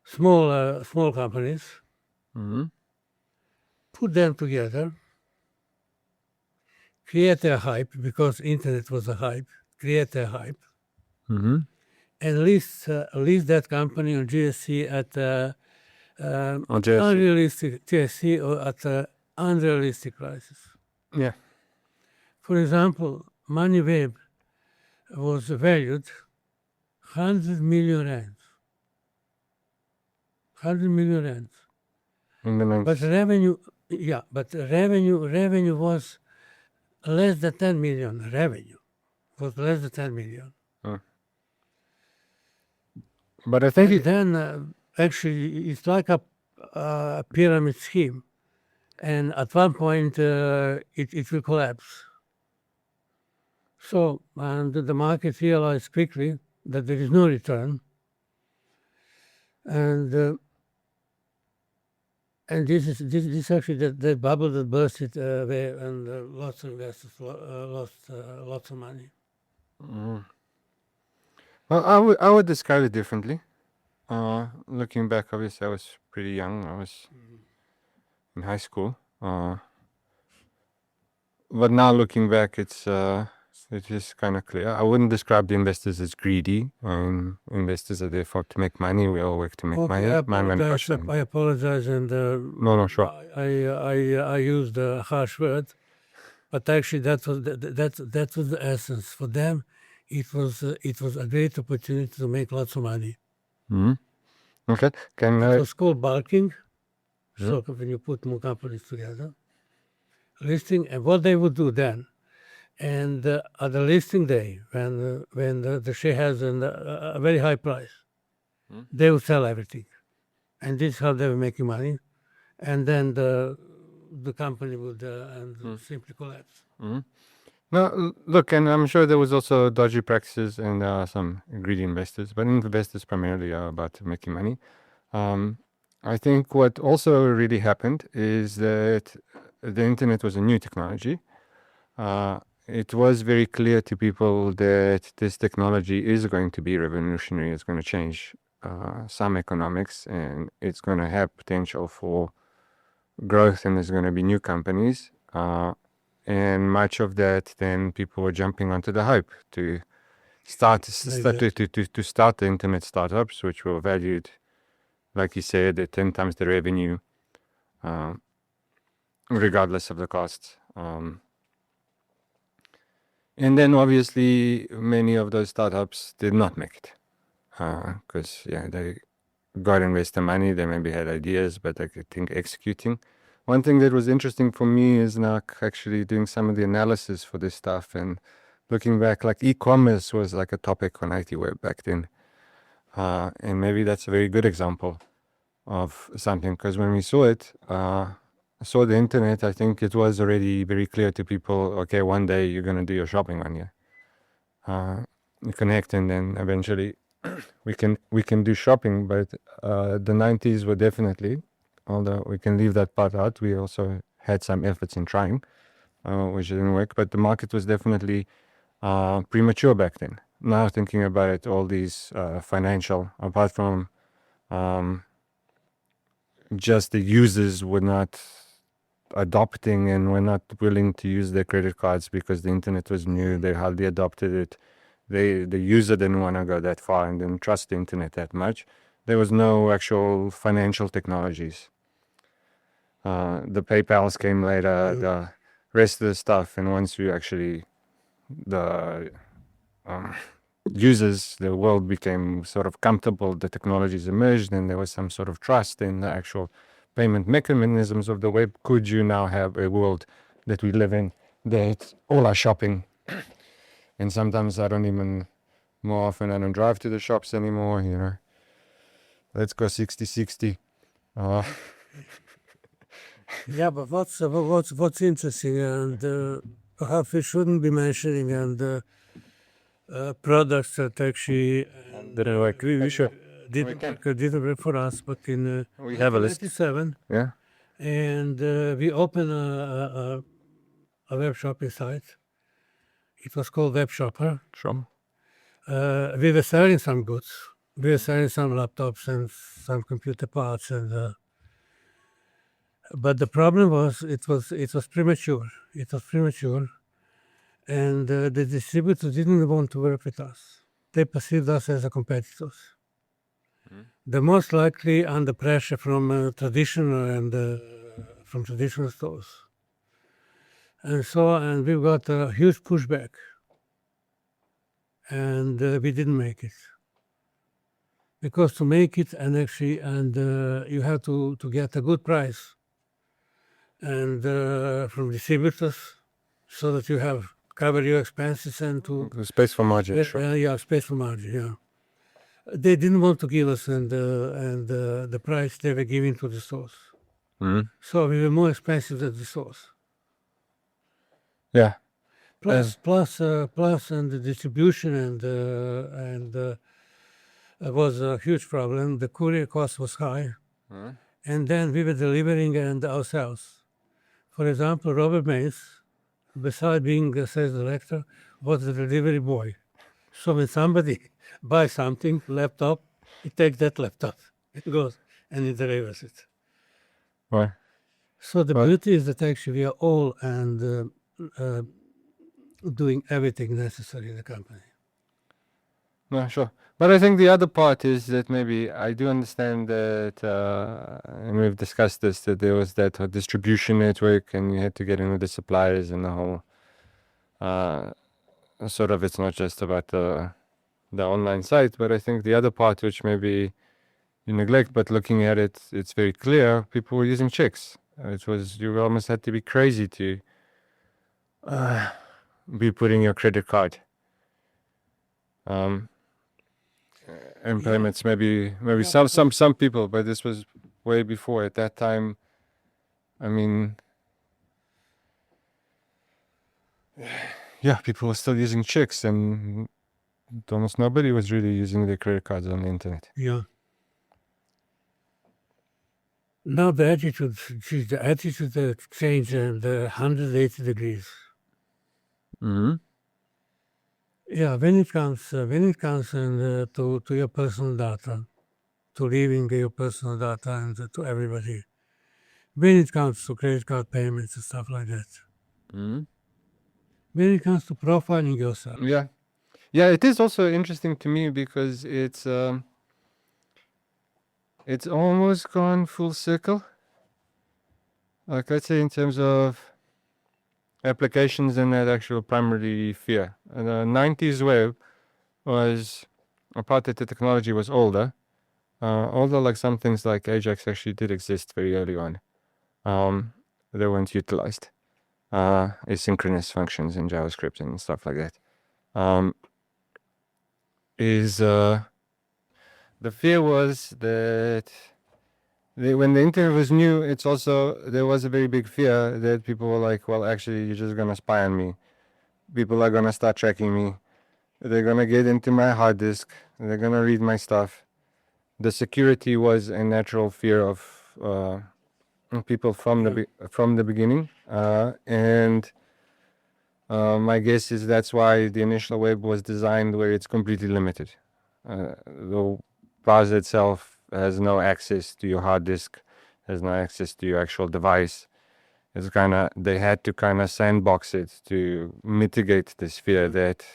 small companies, put them together, create a hype, because internet was a hype, create a hype, and list that company on GSC at unrealistic GSC or at unrealistic prices. Yeah. For example, MoneyWeb was valued 100 million rands. 100 million rands. But revenue was less than 10 million. Revenue was less than 10 million. But I think then actually it's like a pyramid scheme, and at one point it will collapse. So, and the market realized quickly that there is no return, and this is actually the bubble that bursted away, and lots of investors lost lots of money. Well, I would describe it differently. Looking back, obviously I was pretty young. I was in high school. But now looking back, it is kind of clear. I wouldn't describe the investors as greedy. Investors are there to make money. We all work to make money. I apologize, and no, sure. I used a harsh word, but actually that was the essence for them. It was a great opportunity to make lots of money. Okay. It was called bulking. So when you put more companies together, listing, and what they would do then, and at the listing day, when the share has a very high price, they would sell everything, and this is how they were making money. And then the company would simply collapse. No, look, and I'm sure there was also dodgy practices and some greedy investors, but investors primarily are about making money. I think what also really happened is that the internet was a new technology. It was very clear to people that this technology is going to be revolutionary. It's going to change some economics, and it's going to have potential for growth, and there's going to be new companies. And much of that, then people were jumping onto the hype to start the internet startups, which were valued, like you said, at 10 times the revenue, regardless of the cost. And then obviously many of those startups did not make it because they got investor money. They maybe had ideas, but I think executing. One thing that was interesting for me is now actually doing some of the analysis for this stuff and looking back, like e-commerce was like a topic on ITWeb back then. And maybe that's a very good example of something, because when we saw it, saw the internet, I think it was already very clear to people, okay, one day you're going to do your shopping on here. You connect, and then eventually we can do shopping. But the 90s were definitely, although we can leave that part out, we also had some efforts in trying, which didn't work. But the market was definitely premature back then. Now thinking about it, all these financial, apart from just the users were not adopting and were not willing to use their credit cards because the internet was new. They hardly adopted it. The user didn't want to go that far and didn't trust the internet that much. There was no actual financial technologies. The PayPals came later, the rest of the stuff, and once we actually, the users, the world became sort of comfortable, the technologies emerged, and there was some sort of trust in the actual payment mechanisms of the web. Could you now have a world that we live in that all are shopping? And sometimes more often I don't drive to the shops anymore, let's go 60-60. Yeah, but what's interesting, and perhaps we shouldn't be mentioning, and products that actually we should. didn't work for us, but in We have a list. 1997, Yeah. and we opened a web shopping site. It was called Web Shopper. Sure. We were selling some goods. We were selling some laptops and some computer parts, and but the problem was it was premature. It was premature, and the distributors didn't want to work with us. They perceived us as a competitors. The most likely under pressure from traditional stores. And we got a huge pushback, and we didn't make it. Because to make it, you have to get a good price, and from distributors, so that you have cover your expenses and to space for margin. Sure. Space for margin. Yeah. They didn't want to give us the price they were giving to the stores. Mm-hmm. So we were more expensive than the stores. Yeah. Plus, and the distribution and was a huge problem. The courier cost was high, and then we were delivering and ourselves. For example, Robert Mays, besides being a sales director, was the delivery boy. So when somebody buys something, laptop, he takes that laptop, it goes and he delivers it. Right. So the beauty is that actually we are all doing everything necessary in the company. No, sure. But I think the other part is that maybe I do understand that, and we've discussed this, that there was that distribution network and you had to get in with the suppliers and the whole, sort of, it's not just about the online site, but I think the other part, which maybe you neglect, but looking at it, it's very clear, people were using checks. You almost had to be crazy to be putting your credit card. payments. Maybe Yeah, some people, but this was way before. At that time, I mean, yeah, people were still using checks, and almost nobody was really using their credit cards on the internet. yeah. Now the attitude changed and 180 degrees. Mm-hmm. Yeah, when it comes and to your personal data, to leaving your personal data and to everybody. When it comes to credit card payments and stuff like that. Mm-hmm. When it comes to profiling yourself. Yeah, yeah. It is also interesting to me because it's almost gone full circle. Like, let's say in terms of applications and that actual primary fear. The 90s web was, apart that the technology was older, although like some things like Ajax actually did exist very early on, they weren't utilized. Asynchronous functions in JavaScript and stuff like that. The fear was that when the internet was new, there was a very big fear that people were like, well, actually, you're just going to spy on me. People are going to start tracking me. They're going to get into my hard disk. They're going to read my stuff. The security was a natural fear of people from the beginning. And my guess is that's why the initial web was designed where it's completely limited. The browser itself has no access to your hard disk, has no access to your actual device. They had to sandbox it to mitigate this fear that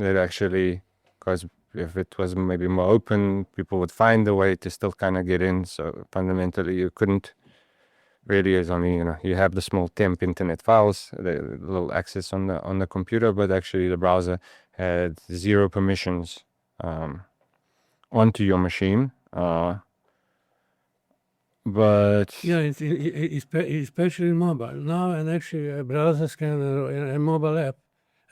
actually, because if it was maybe more open, people would find a way to still get in. So fundamentally, you couldn't really, as only you have the small temp internet files, the little access on the computer, but actually the browser had zero permissions onto your machine. But yeah, especially mobile now, and actually browser scanner and mobile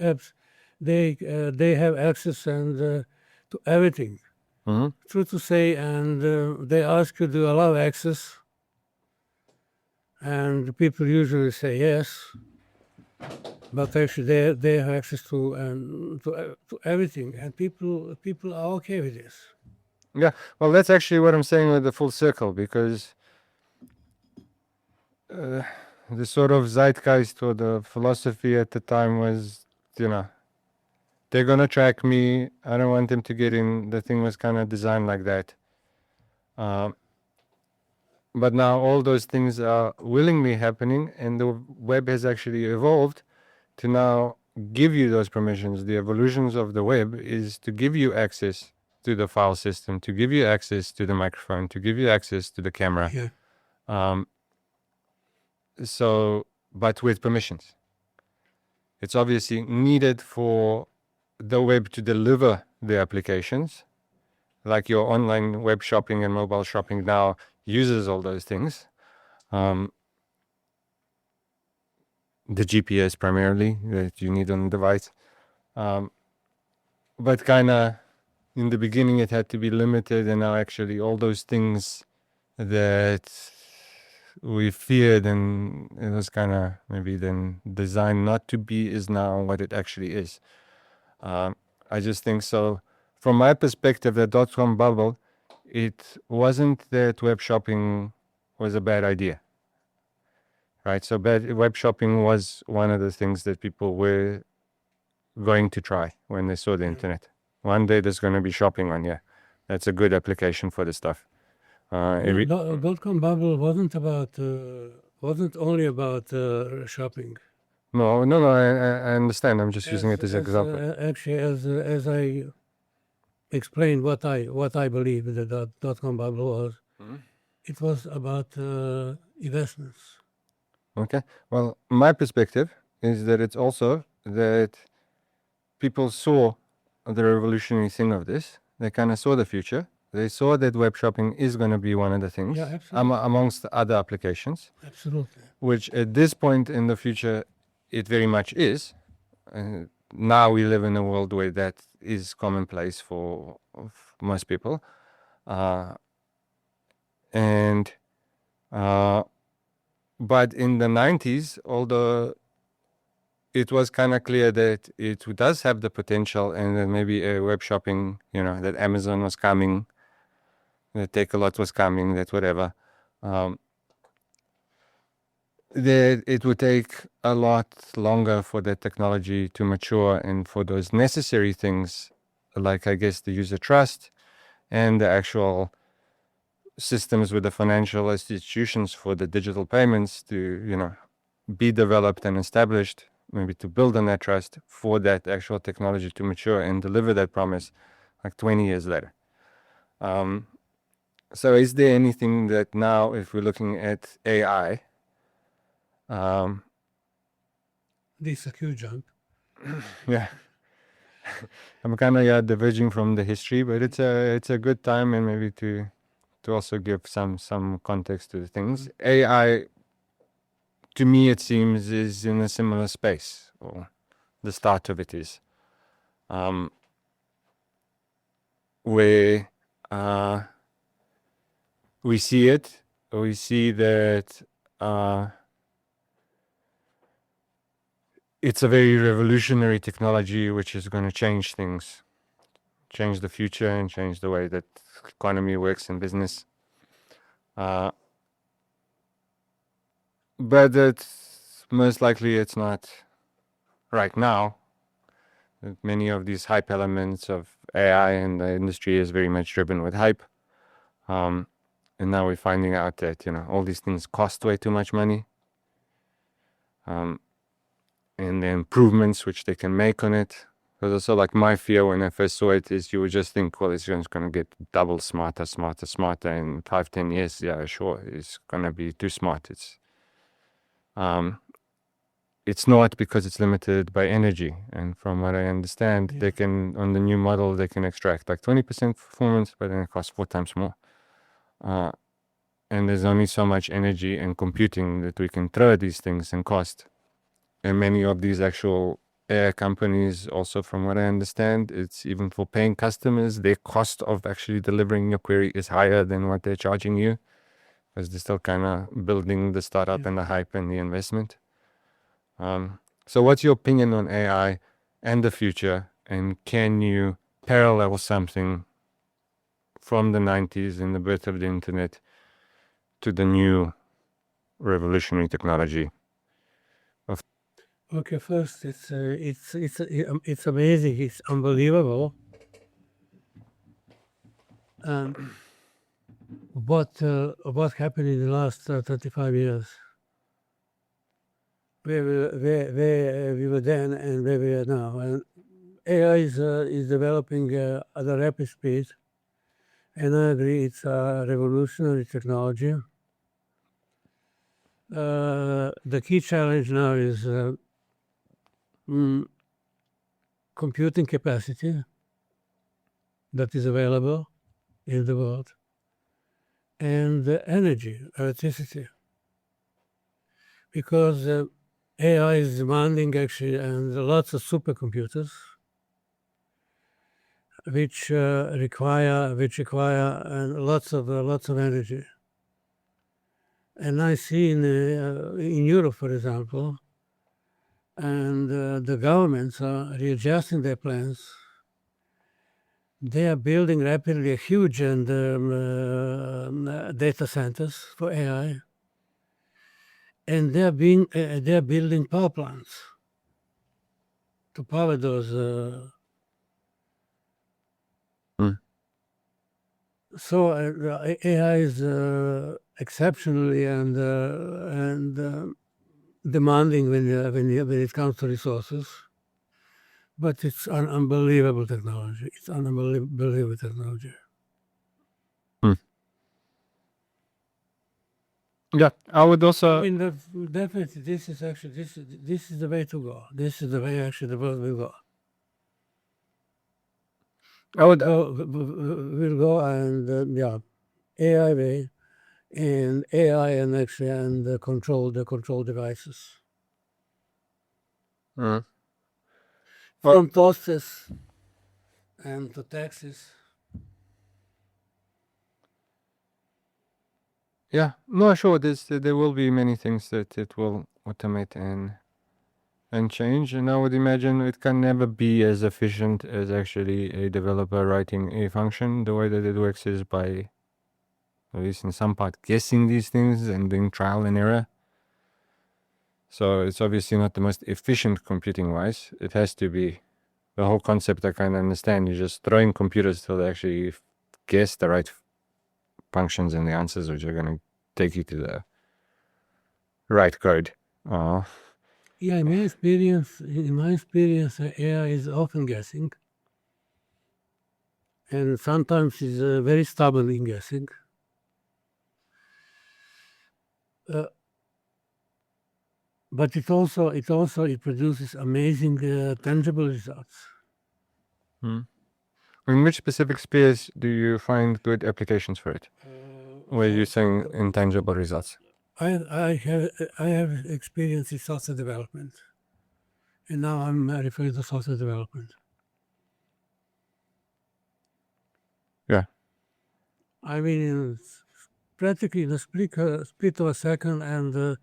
apps, they have access and to everything. mm-hmm. True to say, and they ask you to allow access, and people usually say yes, but actually they have access to everything, and people are okay with this. Yeah, well, that's actually what I'm saying with the full circle, because the sort of zeitgeist or the philosophy at the time was, they're going to track me. I don't want them to get in. The thing was kind of designed like that. But now all those things are willingly happening, and the web has actually evolved to now give you those permissions. The evolutions of the web is to give you access to the file system, to give you access to the microphone, to give you access to the camera. Yeah. But with permissions. It's obviously needed for the web to deliver the applications. Like your online web shopping and mobile shopping now uses all those things. The GPS primarily that you need on the device. But in the beginning it had to be limited, and now actually all those things that we feared and it was maybe then designed not to be is now what it actually is. I just think so. From my perspective, the .com bubble, it wasn't that web shopping was a bad idea, right? So web shopping was one of the things that people were going to try when they saw the internet. One day there's going to be shopping on here. That's a good application for this stuff. .com bubble wasn't only about shopping. No, I understand. I'm just using it as an example. Actually, as I explained what I believe the .com bubble was, it was about investments. Okay. Well, my perspective is that it's also that people saw the revolutionary thing of this. They saw the future. They saw that web shopping is going to be one of the things, amongst other applications. Absolutely. Which at this point in the future, it very much is. Now we live in a world where that is commonplace for most people. And but in the 90s, although it was kind of clear that it does have the potential, and that maybe web shopping, that Amazon was coming, that Takealot was coming, that whatever, that it would take a lot longer for that technology to mature, and for those necessary things, like I guess the user trust and the actual systems with the financial institutions for the digital payments to, be developed and established, maybe to build on that trust, for that actual technology to mature and deliver that promise like 20 years later. So is there anything that now, if we're looking at AI, This is a huge jump. yeah, I'm kind of diverging from the history, but it's a good time, and maybe to also give some context to the things. AI, to me, it seems, is in a similar space, or the start of it is, where we see that it's a very revolutionary technology which is going to change things, change the future, and change the way that economy works in business. But most likely it's not right now. Many of these hype elements of AI in the industry is very much driven with hype. And now we're finding out that, all these things cost way too much money. And the improvements which they can make on it. Because also, like, my fear when I first saw it is you would just think, well, it's just going to get double smarter in 5-10 years. Yeah, sure, it's going to be too smart. It's not, because it's limited by energy. And from what I understand, they can, on the new model, they can extract like 20% performance, but then it costs 4 times more. And there's only so much energy and computing that we can throw at these things and cost. And many of these actual AI companies, also from what I understand, it's even for paying customers, their cost of actually delivering your query is higher than what they're charging you, because they're still kind of building the startup and the hype and the investment. So what's your opinion on AI and the future, and can you parallel something from the 90s and the birth of the internet to the new revolutionary technology? Okay, first, it's amazing. It's unbelievable. What happened in the last 35 years? Where we were then and where we are now. And AI is developing at a rapid speed, and I agree it's a revolutionary technology. The key challenge now is computing capacity that is available in the world, and the energy, electricity, because AI is demanding actually, and lots of supercomputers which require lots of energy. And I see in Europe, for example, and the governments are readjusting their plans. They are building rapidly a huge data centers for AI, and they are building power plants to power those. So AI is exceptionally and demanding when it comes to resources, but it's an unbelievable technology. It's an unbelievable technology. Yeah, I would also. I mean, definitely, this is the way to go. This is the way actually the world will go. We'll go and AI way, and AI and actually and control devices. From toasters and to taxis Yeah, no, sure. There will be many things that it will automate and change. And I would imagine it can never be as efficient as actually a developer writing a function. The way that it works is by, at least in some part, guessing these things and doing trial and error. So it's obviously not the most efficient computing wise. It has to be the whole concept. I kind of understand. You're just throwing computers till they actually guess the right functions and the answers, which are going to take you to the right code. Yeah, in my experience, AI is often guessing, and sometimes is very stubborn in guessing. But it produces amazing tangible results. In which specific spheres do you find good applications for it? Where you're saying intangible results? I have experience in software development, and now I'm referring to software development. Yeah. I mean, practically in a split of a second, and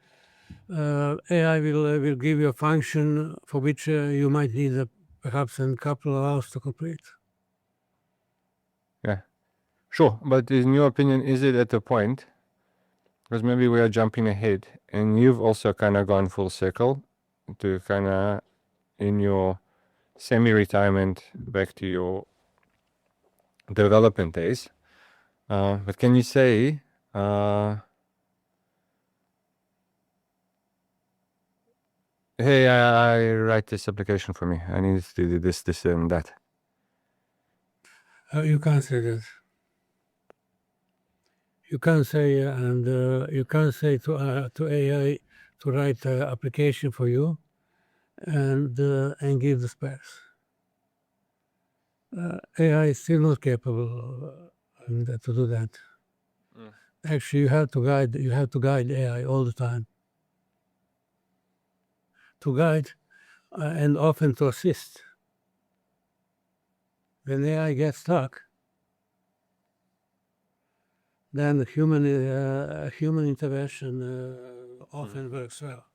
AI will give you a function for which you might need perhaps a couple of hours to complete. Yeah. Sure. But in your opinion, is it at the point, because maybe we are jumping ahead, and you've also kind of gone full circle to kind of in your semi-retirement back to your development days. But can you say, hey, I write this application for me. I need to do this, and that. You can't say that. You can't say you can't say to AI to write an application for you, and give the specs. AI is still not capable to do that. Actually, you have to guide AI all the time. To guide and often to assist. When AI gets stuck, then human intervention often works well.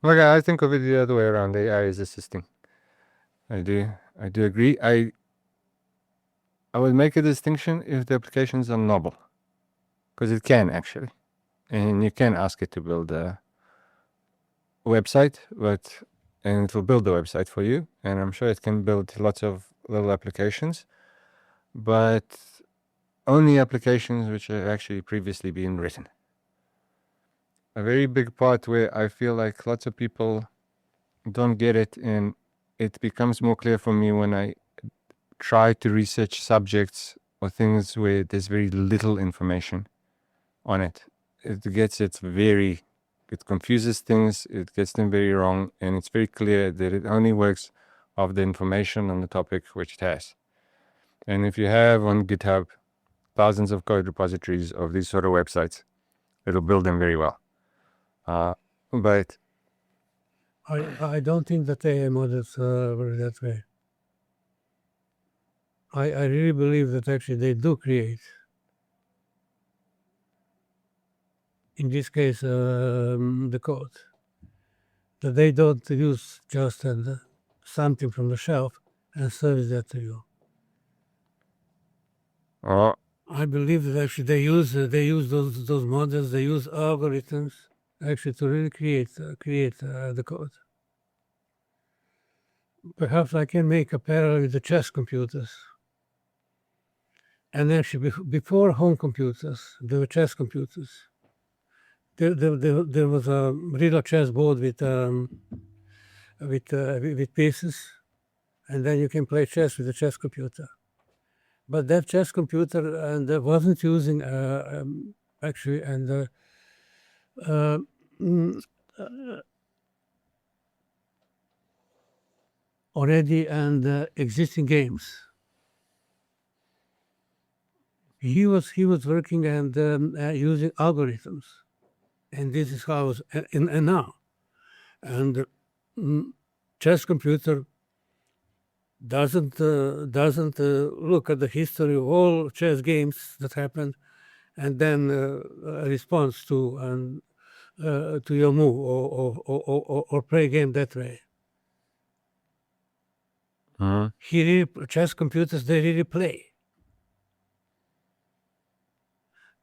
Okay, I think of it the other way around. AI is assisting. I do agree. I would make a distinction if the applications are novel, because it can actually, and you can ask it to build a website, and it will build the website for you, and I'm sure it can build lots of little applications, but only applications which have actually previously been written. A very big part where I feel like lots of people don't get it, and it becomes more clear for me when I try to research subjects or things where there's very little information on it. It confuses things, it gets them very wrong, and it's very clear that it only works off the information on the topic which it has. And if you have on GitHub thousands of code repositories of these sort of websites, it'll build them very well. But I don't think that AI models were that way. I really believe that actually they do create. In this case, the code. That they don't use just something from the shelf and service that to you. I believe that actually they use those models. They use algorithms actually to really create the code. Perhaps I can make a parallel with the chess computers. And actually, before home computers, there were chess computers. There was a real chess board with pieces, and then you can play chess with a chess computer. But that chess computer wasn't using actually already existing games. He was working and using algorithms, and this is how it was, and now, and chess computer doesn't look at the history of all chess games that happened and then a response to your move or play a game that way. Chess computers, they really play.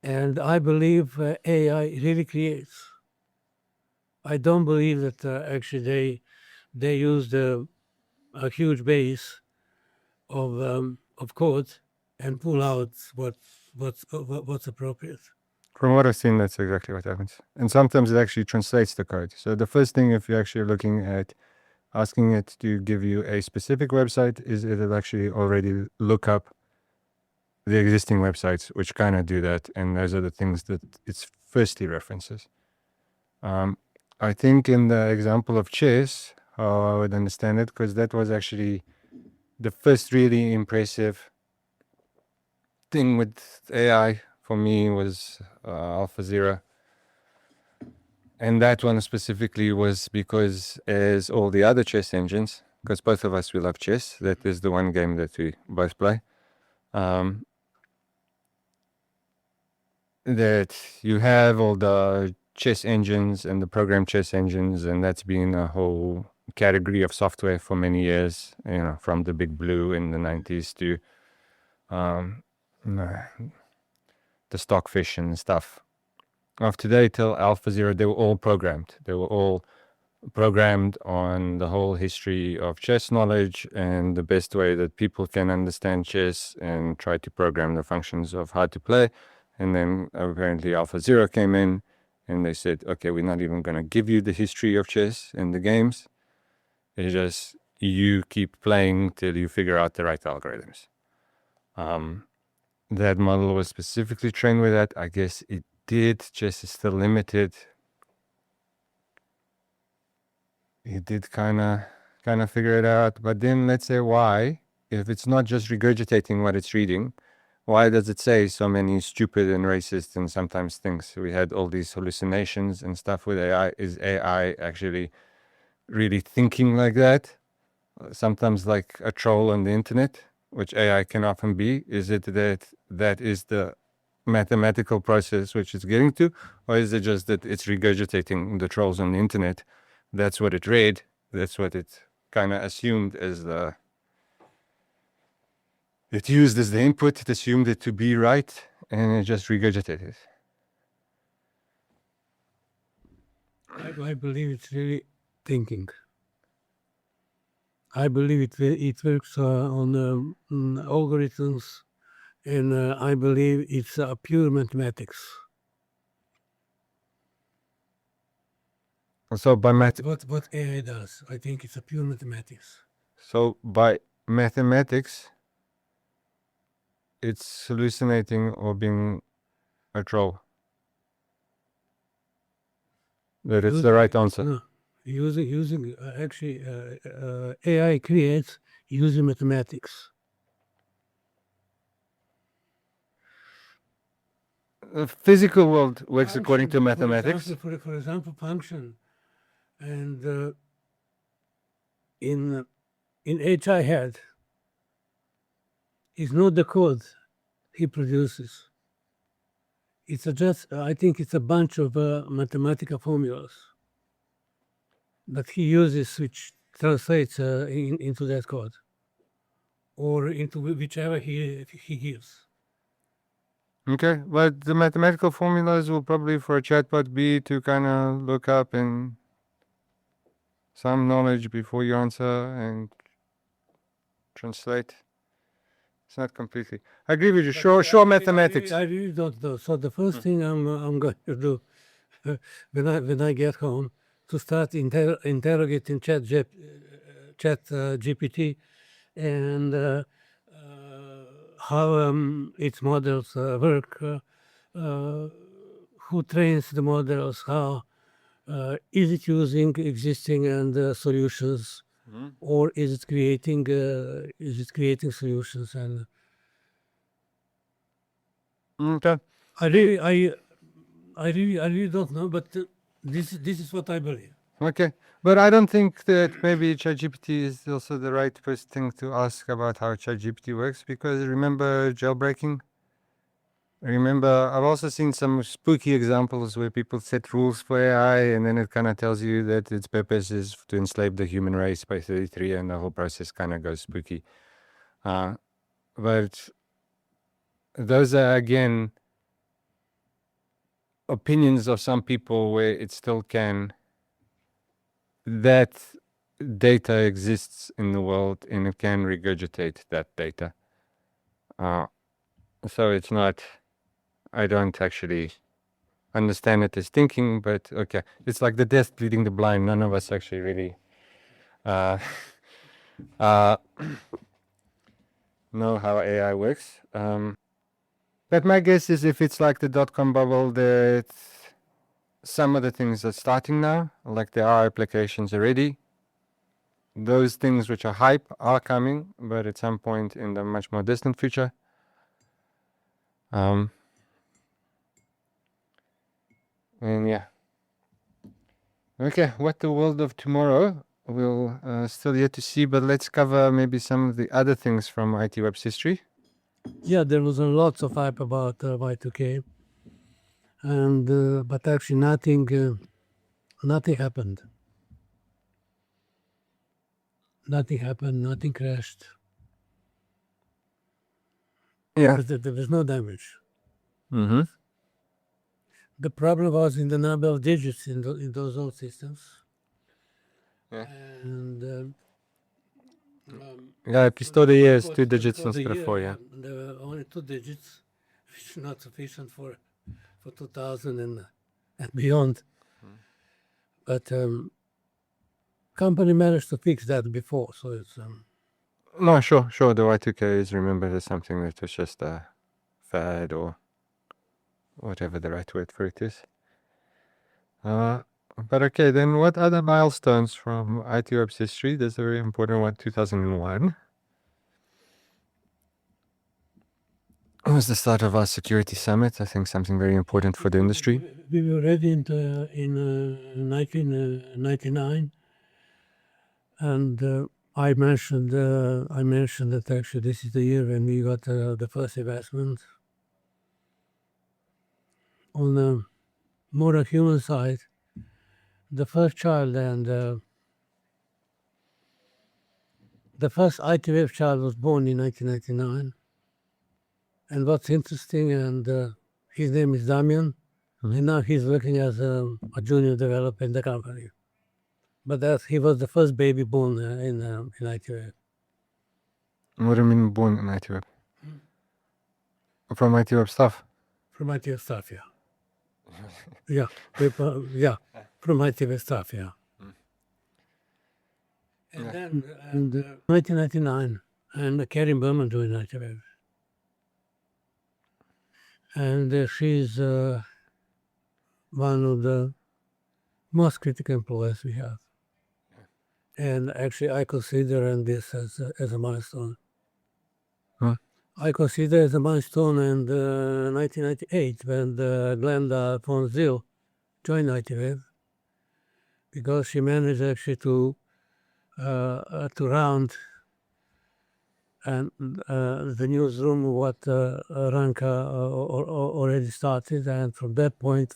And I believe AI really creates. I don't believe that actually they used a huge base of code and pull out what's appropriate. From what I've seen, that's exactly what happens. And sometimes it actually translates the code. So the first thing, if you're actually looking at asking it to give you a specific website, is it'll actually already look up the existing websites, which kind of do that. And those are the things that it's firstly references. I think in the example of chess, how I would understand it, because that was actually the first really impressive thing with AI for me was AlphaZero. And that one specifically was because, as all the other chess engines, because both of us, we love chess, that is the one game that we both play, that you have all the chess engines and the program chess engines, and that's been a whole category of software for many years, you know, from the Big Blue in the 90s to the Stockfish and stuff. Of today till AlphaZero, they were all programmed. They were all programmed on the whole history of chess knowledge and the best way that people can understand chess and try to program the functions of how to play. And then apparently AlphaZero came in and they said, okay, we're not even going to give you the history of chess and the games. It's just you keep playing till you figure out the right algorithms. That model was specifically trained with that. I guess it did. Chess is still limited. It did kind of figure it out. But then let's say why, if it's not just regurgitating what it's reading, why does it say so many stupid and racist and sometimes things? We had all these hallucinations and stuff with AI. Is AI actually really thinking like that? Sometimes like a troll on the internet, which AI can often be. Is it that is the mathematical process which it's getting to? Or is it just that it's regurgitating the trolls on the internet? That's what it read. That's what it kind of assumed as it used as the input. It assumed it to be right, and it just regurgitated. I believe it's really thinking. I believe it works on algorithms, and I believe it's pure mathematics. So by what AI does, I think it's a pure mathematics. So by mathematics, it's hallucinating or being a troll. That it's the right answer. No, using actually AI creates using mathematics. The physical world works according to mathematics. For example, function, and in HI head is not the code he produces. It's just I think it's a bunch of mathematical formulas that he uses, which translates into that code, or into whichever he gives. Okay, but the mathematical formulas will probably for a chatbot be to kind of look up in some knowledge before you answer and translate. It's not completely. I agree with you. Sure, mathematics. I really don't know. So the first thing I'm going to do when I get home to start interrogating Chat GPT and how its models work, who trains the models, how is it using existing and solutions, or is it creating solutions? And Okay. I really don't know, but this is what I believe. Okay, but I don't think that maybe ChatGPT is also the right first thing to ask about how ChatGPT works, because remember jailbreaking? Remember, I've also seen some spooky examples where people set rules for AI and then it kind of tells you that its purpose is to enslave the human race by 33 and the whole process kind of goes spooky. But those are, again, opinions of some people where it still can, that data exists in the world and it can regurgitate that data. So it's not, I don't actually understand it as thinking, but okay. It's like the deaf leading the blind. None of us actually really know how AI works. But my guess is if it's like the dot-com bubble, that some of the things are starting now, like there are applications already. Those things which are hype are coming, but at some point in the much more distant future. And yeah. Okay, what the world of tomorrow we'll still yet to see, but let's cover maybe some of the other things from ITWeb's history. Yeah, there was lots of hype about Y2K, and but actually nothing happened. Nothing happened. Nothing crashed. Yeah. There was no damage. Mm-hmm. The problem was in the number of digits in those old systems. Yeah. And Yeah, pistola is 2 digits instead of 4, yeah. There were only 2 digits, which is not sufficient for 2000 and beyond. But company managed to fix that before, so it's No, sure. The Y2K is remembered as something that was just a fad or whatever the right word for it is. But okay, then what other milestones from ITWeb's history? There's a very important one, 2001. It was the start of our security summit. I think something very important for the industry. We were ready in 1999, and I mentioned that actually this is the year when we got the first investment. On the more human side, the first child and the first ITWeb child was born in 1999. And what's interesting, and his name is Damian, and now he's working as a junior developer in the company. But he was the first baby born in ITWeb. What do you mean born in ITWeb? From ITWeb staff? From ITWeb staff, yeah. Yeah, from ITWeb staff, yeah. And then, 1999, and Karen Berman joined ITWeb. And she's one of the most critical employees we have. And actually, I consider this as a milestone. Huh? I consider as a milestone in 1998 when Glenda von Zyl joined ITWeb, because she managed actually to round and the newsroom what Ranka already started, and from that point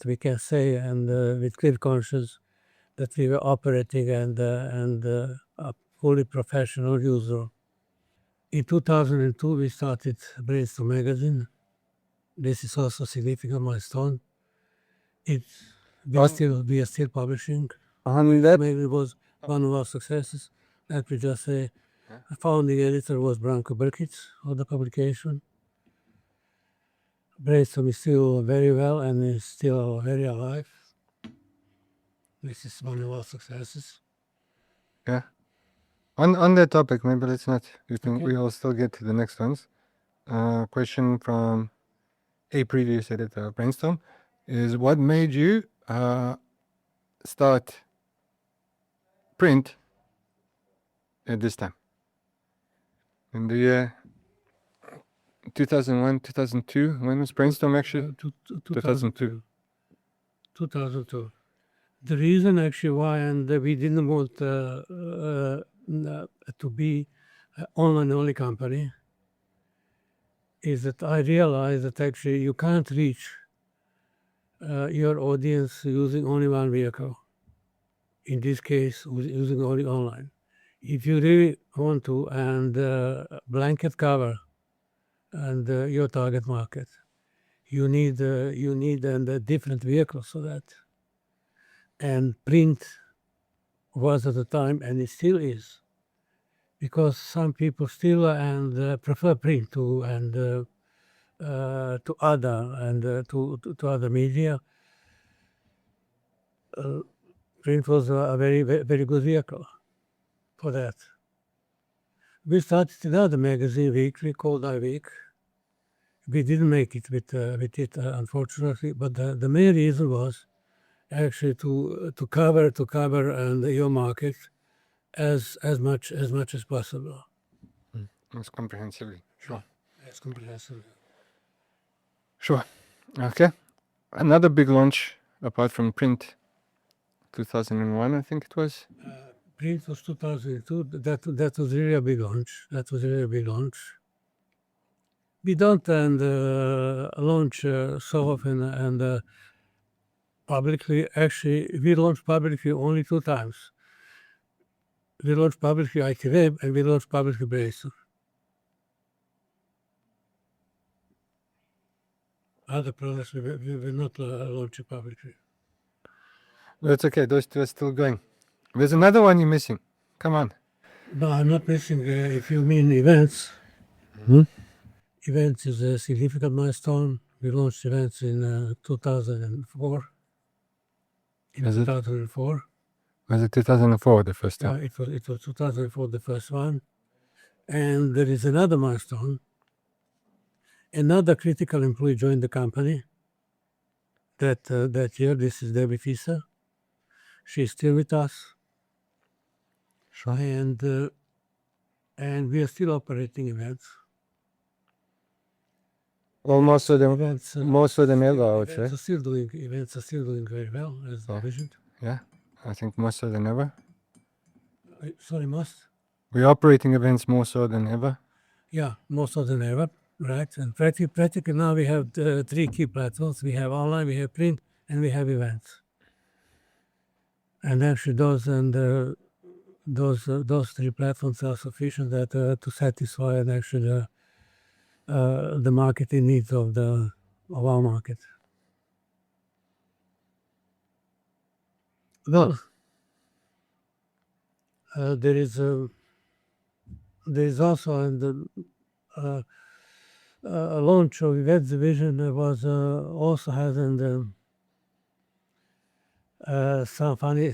we can say, and with clear conscience, that we were operating and a fully professional user. In 2002, we started Brainstorm magazine. This is also a significant milestone. We are still publishing. Maybe it was one of our successes. Let me just say, the founding editor was Branko Brkic of the publication. Brainstorm is still very well and is still very alive. This is one of our successes. Yeah. On that topic, maybe let's not. We'll still get to the next ones. Question from a previous editor of Brainstorm is, what made you start print at this time? In the year 2001, 2002? When was Brainstorm actually? 2002. 2002. The reason actually why, and we didn't want to be an online-only company, is that I realized that actually you can't reach your audience using only one vehicle. In this case, using only online. If you really want to and blanket cover and your target market, you need different vehicles for that. And print was at the time, and it still is, because some people still prefer print to other media. Print was a very, very good vehicle for that. We started another magazine weekly called iWeek. We didn't make it with it, unfortunately, but the main reason was actually to cover and your market as much as possible. As comprehensively. Sure. As comprehensively. Sure. Okay. Another big launch apart from print, 2001, I think it was. Print was 2002. That was really a big launch. We don't launch so often and publicly. Actually, we launched publicly only 2 times. We launched publicly ITWeb and we launched publicly Bracer. Other products we will not launch publicly. That's okay. Those two are still going. There's another one you're missing. Come on. No, I'm not missing. If you mean events, events is a significant milestone. We launched events in 2004. In 2004. Was it 2004 the first Yeah, time? it was 2004 the first one. And there is another milestone. Another critical employee joined the company that year. This is Debbie Tisa. She's still with us. Sure. And we are still operating events. Well, most of them ever, I would say. Events are still doing very well, as envisioned. Yeah, I think more so than ever. Sorry, most? We're operating events more so than ever. Yeah, more so than ever, right? And practically now we have 3 key platforms. We have online, we have print, and we have events. And actually those 3 platforms are sufficient to satisfy and actually the marketing needs of our market. Well, there is also a launch of events division that was also having some funny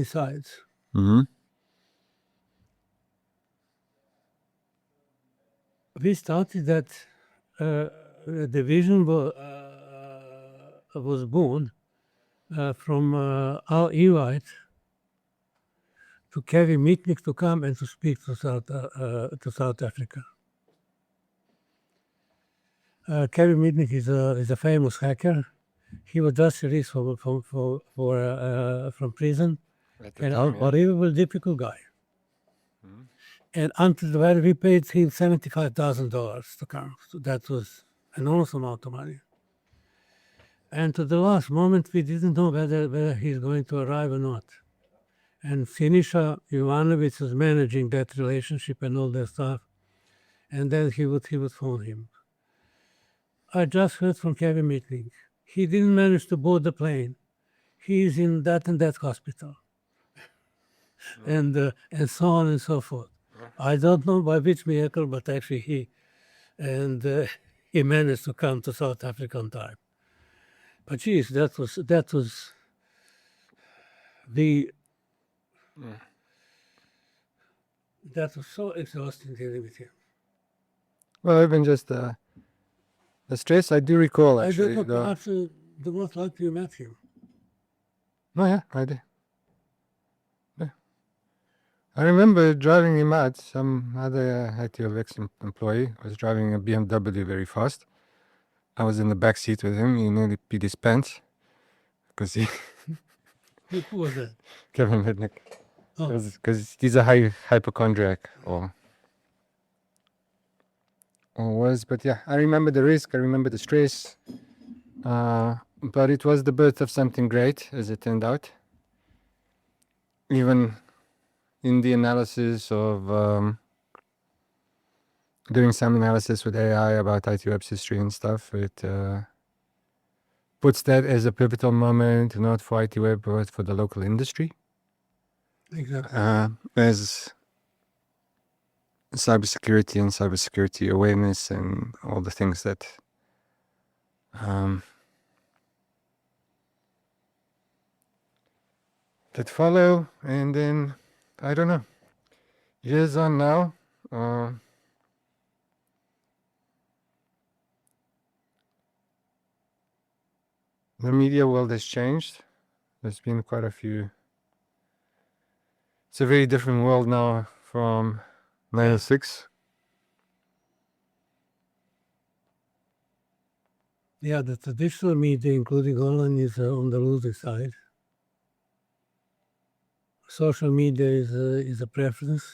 sides. Mm-hmm. We started that division was born from our invite to Kevin Mitnick to come and to speak to South Africa. Kevin Mitnick is a famous hacker. He was just released from prison, and an unbelievable difficult guy. Mm-hmm. And until the very we paid him $75,000 to come. So that was an enormous amount of money. And to the last moment, we didn't know whether he's going to arrive or not. And Sinisha Jovanovic was managing that relationship and all that stuff. And then he would phone him. I just heard from Kevin Mitnick. He didn't manage to board the plane. He is in that and that hospital. And so on and so forth. I don't know by which miracle, but actually he managed to come to South Africa on time. But geez, that was so exhausting dealing with him. Well, even just the stress, I do recall actually. I don't know, perhaps the most likely you met him. Oh yeah, I did. Yeah. I remember driving him out. Some other ITWeb employee was driving a BMW very fast. I was in the back seat with him. He nearly peed his pants because he. Who was that? Kevin Mitnick. Oh. Because he's a hypochondriac or or was. But yeah, I remember the risk. I remember the stress. But it was the birth of something great, as it turned out. Even in the analysis of doing some analysis with AI about ITWeb's history and stuff, it puts that as a pivotal moment, not for ITWeb, but for the local industry. Exactly. As cybersecurity and cybersecurity awareness and all the things that that follow. And then, I don't know, years on now, the media world has changed. There's been quite a few. It's a very different world now from 96. Yeah, the traditional media, including online, is on the losing side. Social media is a preference,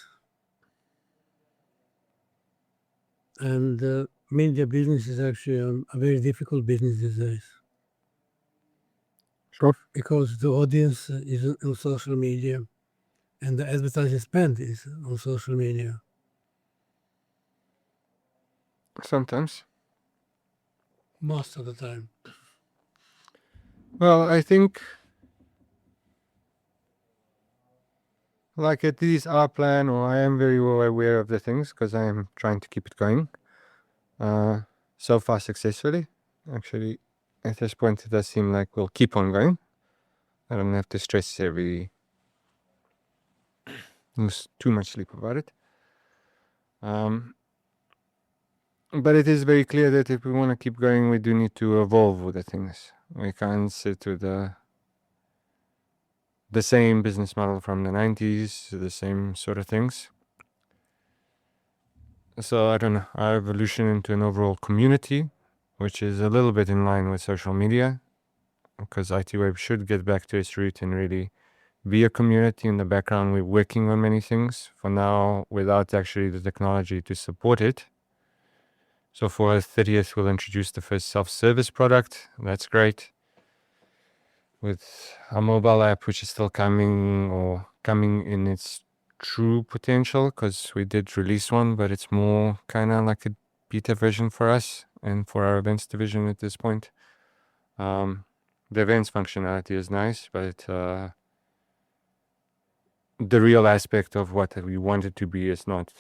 and media business is actually a very difficult business these days. Sure. Because the audience is on social media, and the advertising spend is on social media. Sometimes. Most of the time. Well, I think, like, it is our plan, or I am very well aware of the things because I am trying to keep it going. So far successfully. Actually, at this point, it does seem like we'll keep on going. I don't have to stress lose too much sleep about it. But it is very clear that if we want to keep going, we do need to evolve with the things. We can't sit with the same business model from the 90s, the same sort of things. So I don't know, our evolution into an overall community, which is a little bit in line with social media, because ITWeb should get back to its root and really be a community. In the background, we're working on many things for now without actually the technology to support it. So for our 30th, we'll introduce the first self-service product. That's great. With a mobile app, which is still coming in its true potential, because we did release one, but it's more kind of like a beta version for us and for our events division at this point. The events functionality is nice, but the real aspect of what we want it to be is not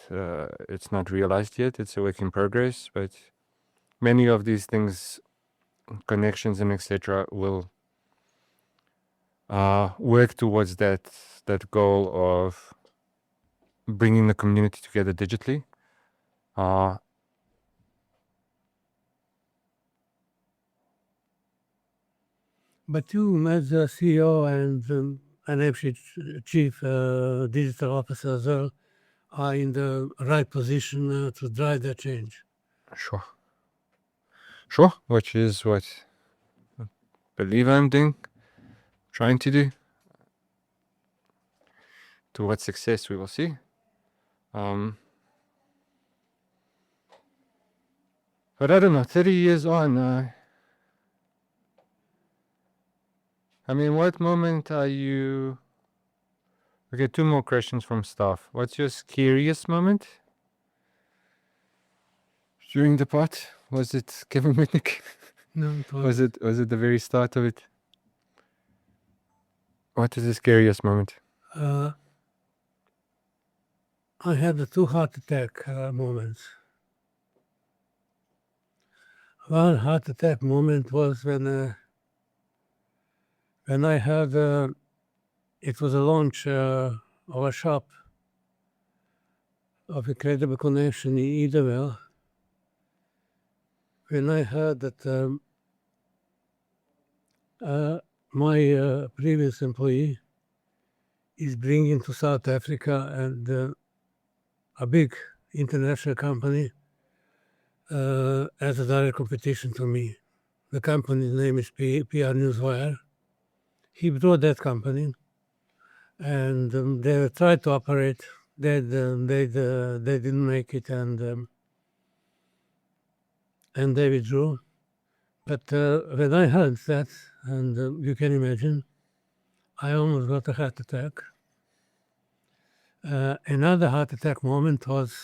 it's not realized yet. It's a work in progress, but many of these things, connections and etc., will work towards that goal of bringing the community together digitally. But you, as a CEO and actually chief digital officer as well, are in the right position to drive that change. Sure, which is what I believe I'm doing, trying to do. To what success we will see. But I don't know, 30 years on, I mean, what moment are you... Okay, 2 more questions from staff. What's your scariest moment during the part? Was it Kevin Mitnick? No, it was it the very start of it? What is the scariest moment? I had the 2 heart attack moments. One heart attack moment was when I had it was a launch of a shop of Incredible Connection in ITWeb. When I heard that my previous employee is bringing to South Africa and a big international company as a direct competition to me. The company's name is PR Newswire. He brought that company, and they tried to operate. They didn't make it, and and they withdrew. But when I heard that, and you can imagine, I almost got a heart attack. Another heart attack moment was,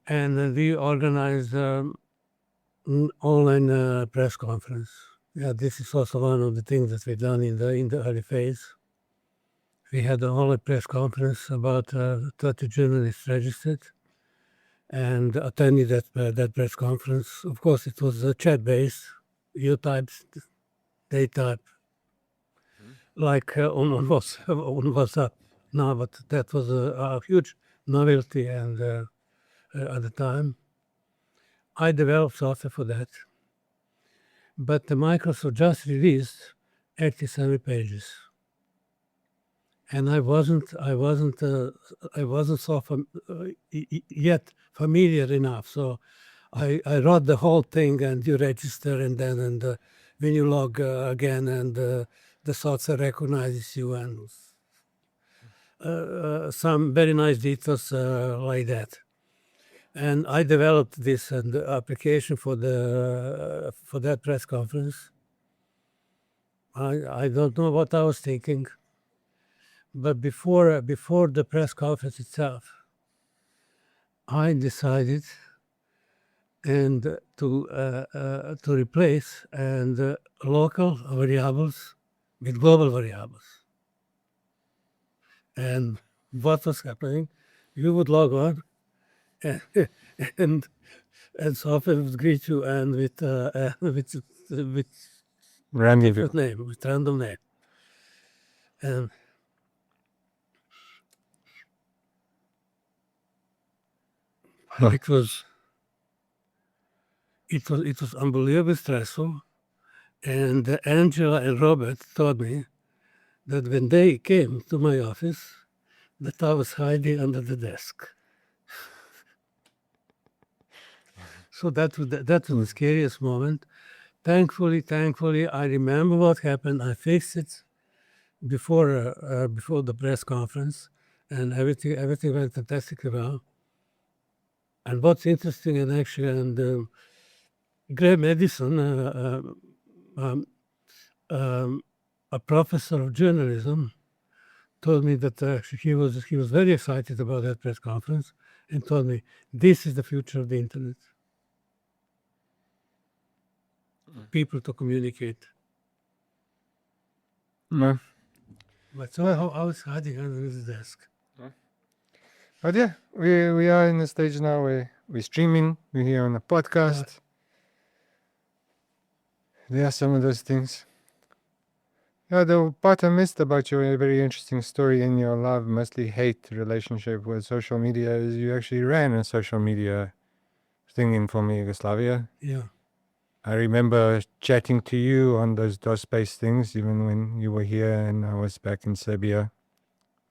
and we organized an online press conference. Yeah, this is also one of the things that we've done in the early phase. We had an online press conference, about 30 journalists registered and attended that press conference. Of course, it was chat-based. You type, they type, like on WhatsApp now, but that was a huge novelty and at the time. I developed software for that, but the Microsoft just released 87 pages, and I wasn't yet familiar enough. So I wrote the whole thing, and you register, and then when you log again, and the software recognizes you, and some very nice details like that. And I developed this and the application for that press conference. I don't know what I was thinking, but before the press conference itself, I decided and to replace and local variables with global variables. And what was happening? You would log on, and software would greet you and with Rendezvous. name, with random name, and it was unbelievably stressful. And Angela and Robert told me that when they came to my office, that I was hiding under the desk. So that was the scariest moment. Thankfully, I remember what happened. I fixed it before the press conference, and everything went fantastically well. And what's interesting, and actually, and Graham Edison, a professor of journalism, told me that he was very excited about that press conference, and told me this is the future of the internet. People to communicate. No. But so I was hiding under his desk. But yeah, we are in the stage now where we're streaming, we're here on a podcast. There are some of those things. Yeah, the part I missed about your very interesting story in your love, mostly hate relationship with social media is you actually ran a social media thing in former Yugoslavia. Yeah. I remember chatting to you on those DOS-based things, even when you were here and I was back in Serbia.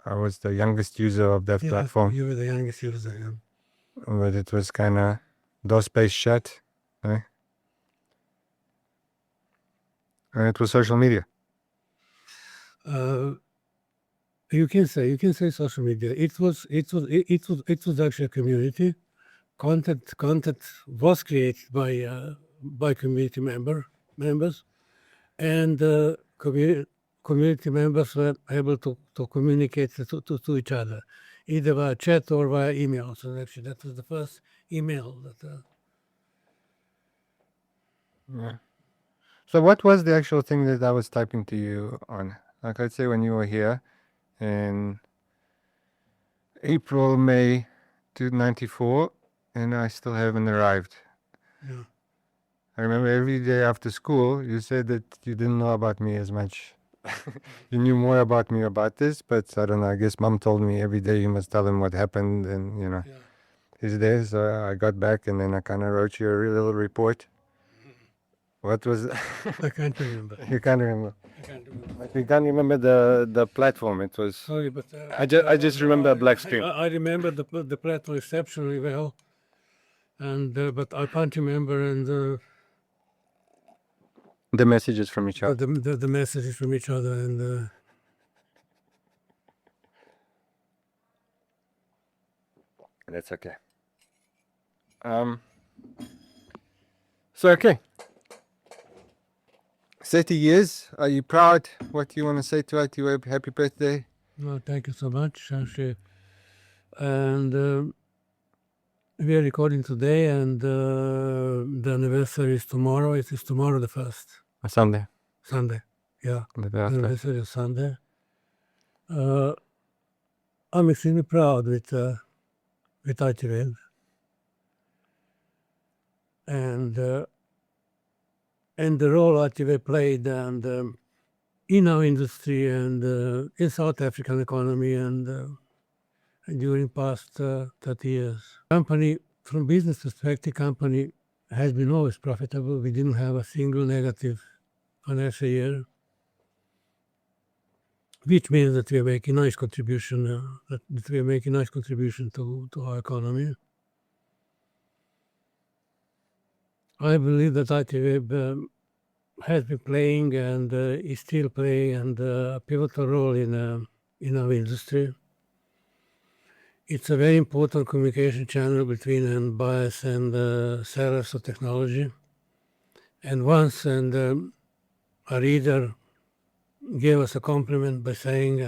I was the youngest user of that platform. You were the youngest user, yeah. But it was kind of DOS-based chat, right? And it was social media. You can say social media. It was actually a community. Content was created by community members, and community members were able to communicate to each other, either via chat or via email. So actually, that was the first email that. Yeah. So what was the actual thing that I was typing to you on? Like I'd say when you were here in April, May 1994, and I still haven't arrived. Yeah. I remember every day after school, you said that you didn't know about me as much. You knew more about me about this, but I don't know. I guess Mom told me every day you must tell him what happened, and Yeah. his day. So I got back, and then I kind of wrote you a little report. What was? I can't remember. You can't remember. I can't remember. Like you can't remember the platform. It was. Sorry, but I just remember a black screen. I remember the platform exceptionally well, and but I can't remember and The messages from each other. the messages from each other and. That's okay. So, okay. 30 years. Are you proud? What do you want to say to ITWeb? Happy birthday. Well, thank you so much. And we are recording today, and the anniversary is tomorrow. It is tomorrow the 1st. Sunday. Sunday. Yeah. The day The after. anniversary is Sunday. I'm extremely proud with ITWeb. And the role ITWeb played and in our industry and in South African economy and during past 30 years. Company, from business perspective, company has been always profitable. We didn't have a single negative financial year, which means that we are making nice contribution. That we are making nice contribution to our economy. I believe that ITWeb has been playing and is still playing and a pivotal role in our industry. It's a very important communication channel between buyers and sellers of technology. And once a reader gave us a compliment by saying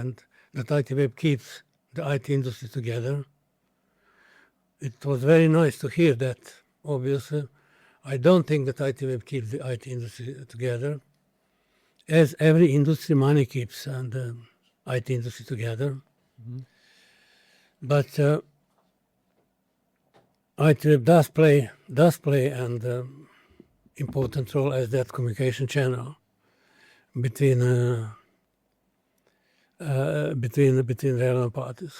that ITWeb keeps the IT industry together. It was very nice to hear that, obviously. I don't think that ITWeb keeps the IT industry together, as every industry money keeps and IT industry together. Mm-hmm. But ITWeb does play an important role as that communication channel between relevant parties.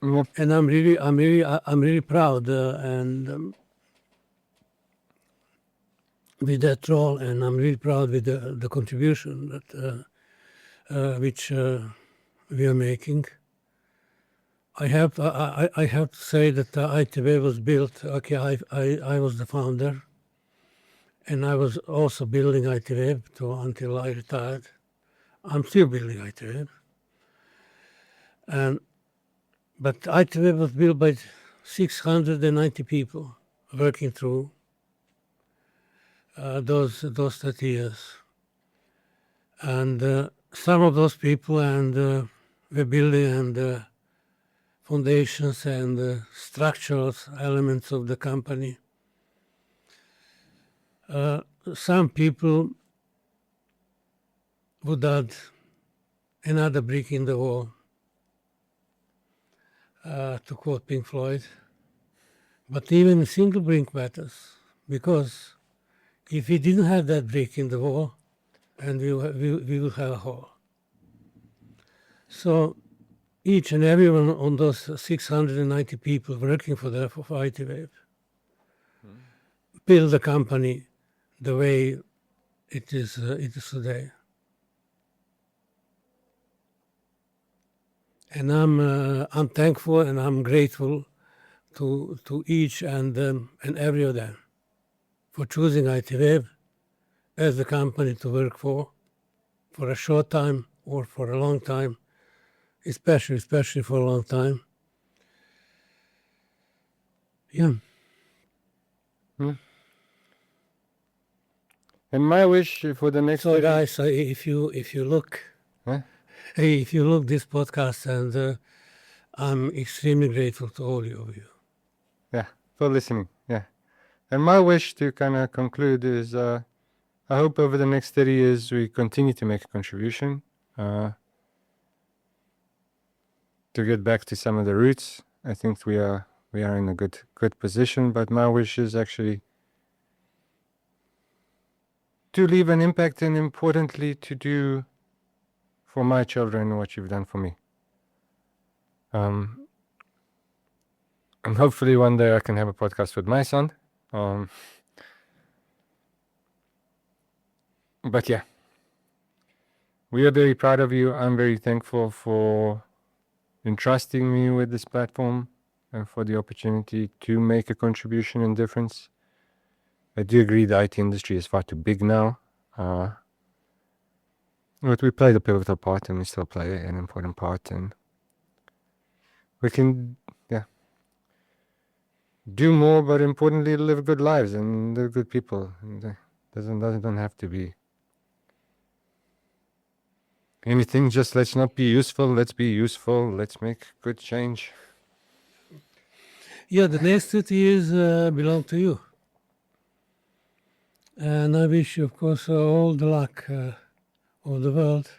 Yep. And I'm really proud and with that role, and I'm really proud with the contribution that which we are making. I have to say that ITWeb was built. Okay, I was the founder, and I was also building ITWeb until I retired. I'm still building ITWeb, but ITWeb was built by 690 people working through those 30 years, and some of those people were building and foundations and structural elements of the company. Some people would add another brick in the wall, to quote Pink Floyd. But even a single brick matters, because if we didn't have that brick in the wall, and we would have a hole. So each and every one on those 690 people working for ITWeb build the company the way it is today. And I'm thankful and I'm grateful to each and every of them for choosing ITWeb as the company to work for a short time or for a long time, especially for a long time. Yeah. Hmm. And my wish for the next. So guys, if you look, if you look this podcast, and I'm extremely grateful to all of you. Yeah, for listening. Yeah, and my wish to kind of conclude is, I hope over the next 30 years we continue to make a contribution, to get back to some of the roots. I think we are in a good position, but my wish is actually to leave an impact, and importantly to do for my children what you've done for me. And hopefully one day I can have a podcast with my son. But yeah, we are very proud of you. I'm very thankful for entrusting me with this platform and for the opportunity to make a contribution and difference. I do agree the IT industry is far too big now. But we played a pivotal part, and we still play an important part, and we can, yeah. do more, but importantly, live good lives and live good people. And doesn't have to be anything. Just let's not be useful. Let's be useful. Let's make good change. Yeah, the next 30 years belong to you. And I wish you, of course, all the luck of the world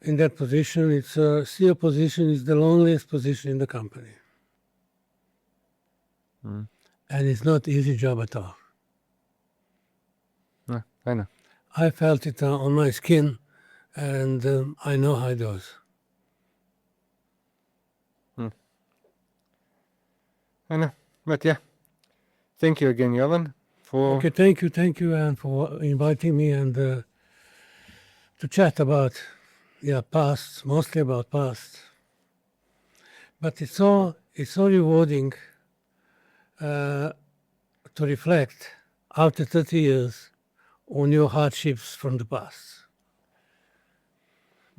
in that position. It's CEO position is the loneliest position in the company. Mm. And it's not easy job at all. No, I know. I felt it on my skin, and I know how it goes. I know. But yeah, thank you again, Jovan, for Okay, thank you, and for inviting me and to chat about, past, mostly about past. But it's so rewarding to reflect after 30 years on your hardships from the past.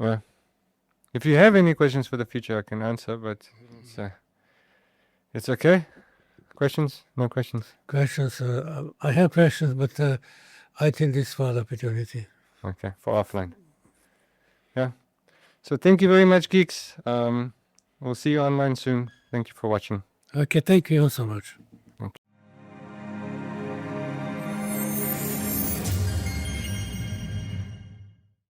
well. If you have any questions for the future, I can answer, but it's okay. Questions? No questions? Questions? I have questions, but I think this was an opportunity. Okay, for offline. Yeah. So thank you very much, geeks. We'll see you online soon. Thank you for watching. Okay, thank you so much.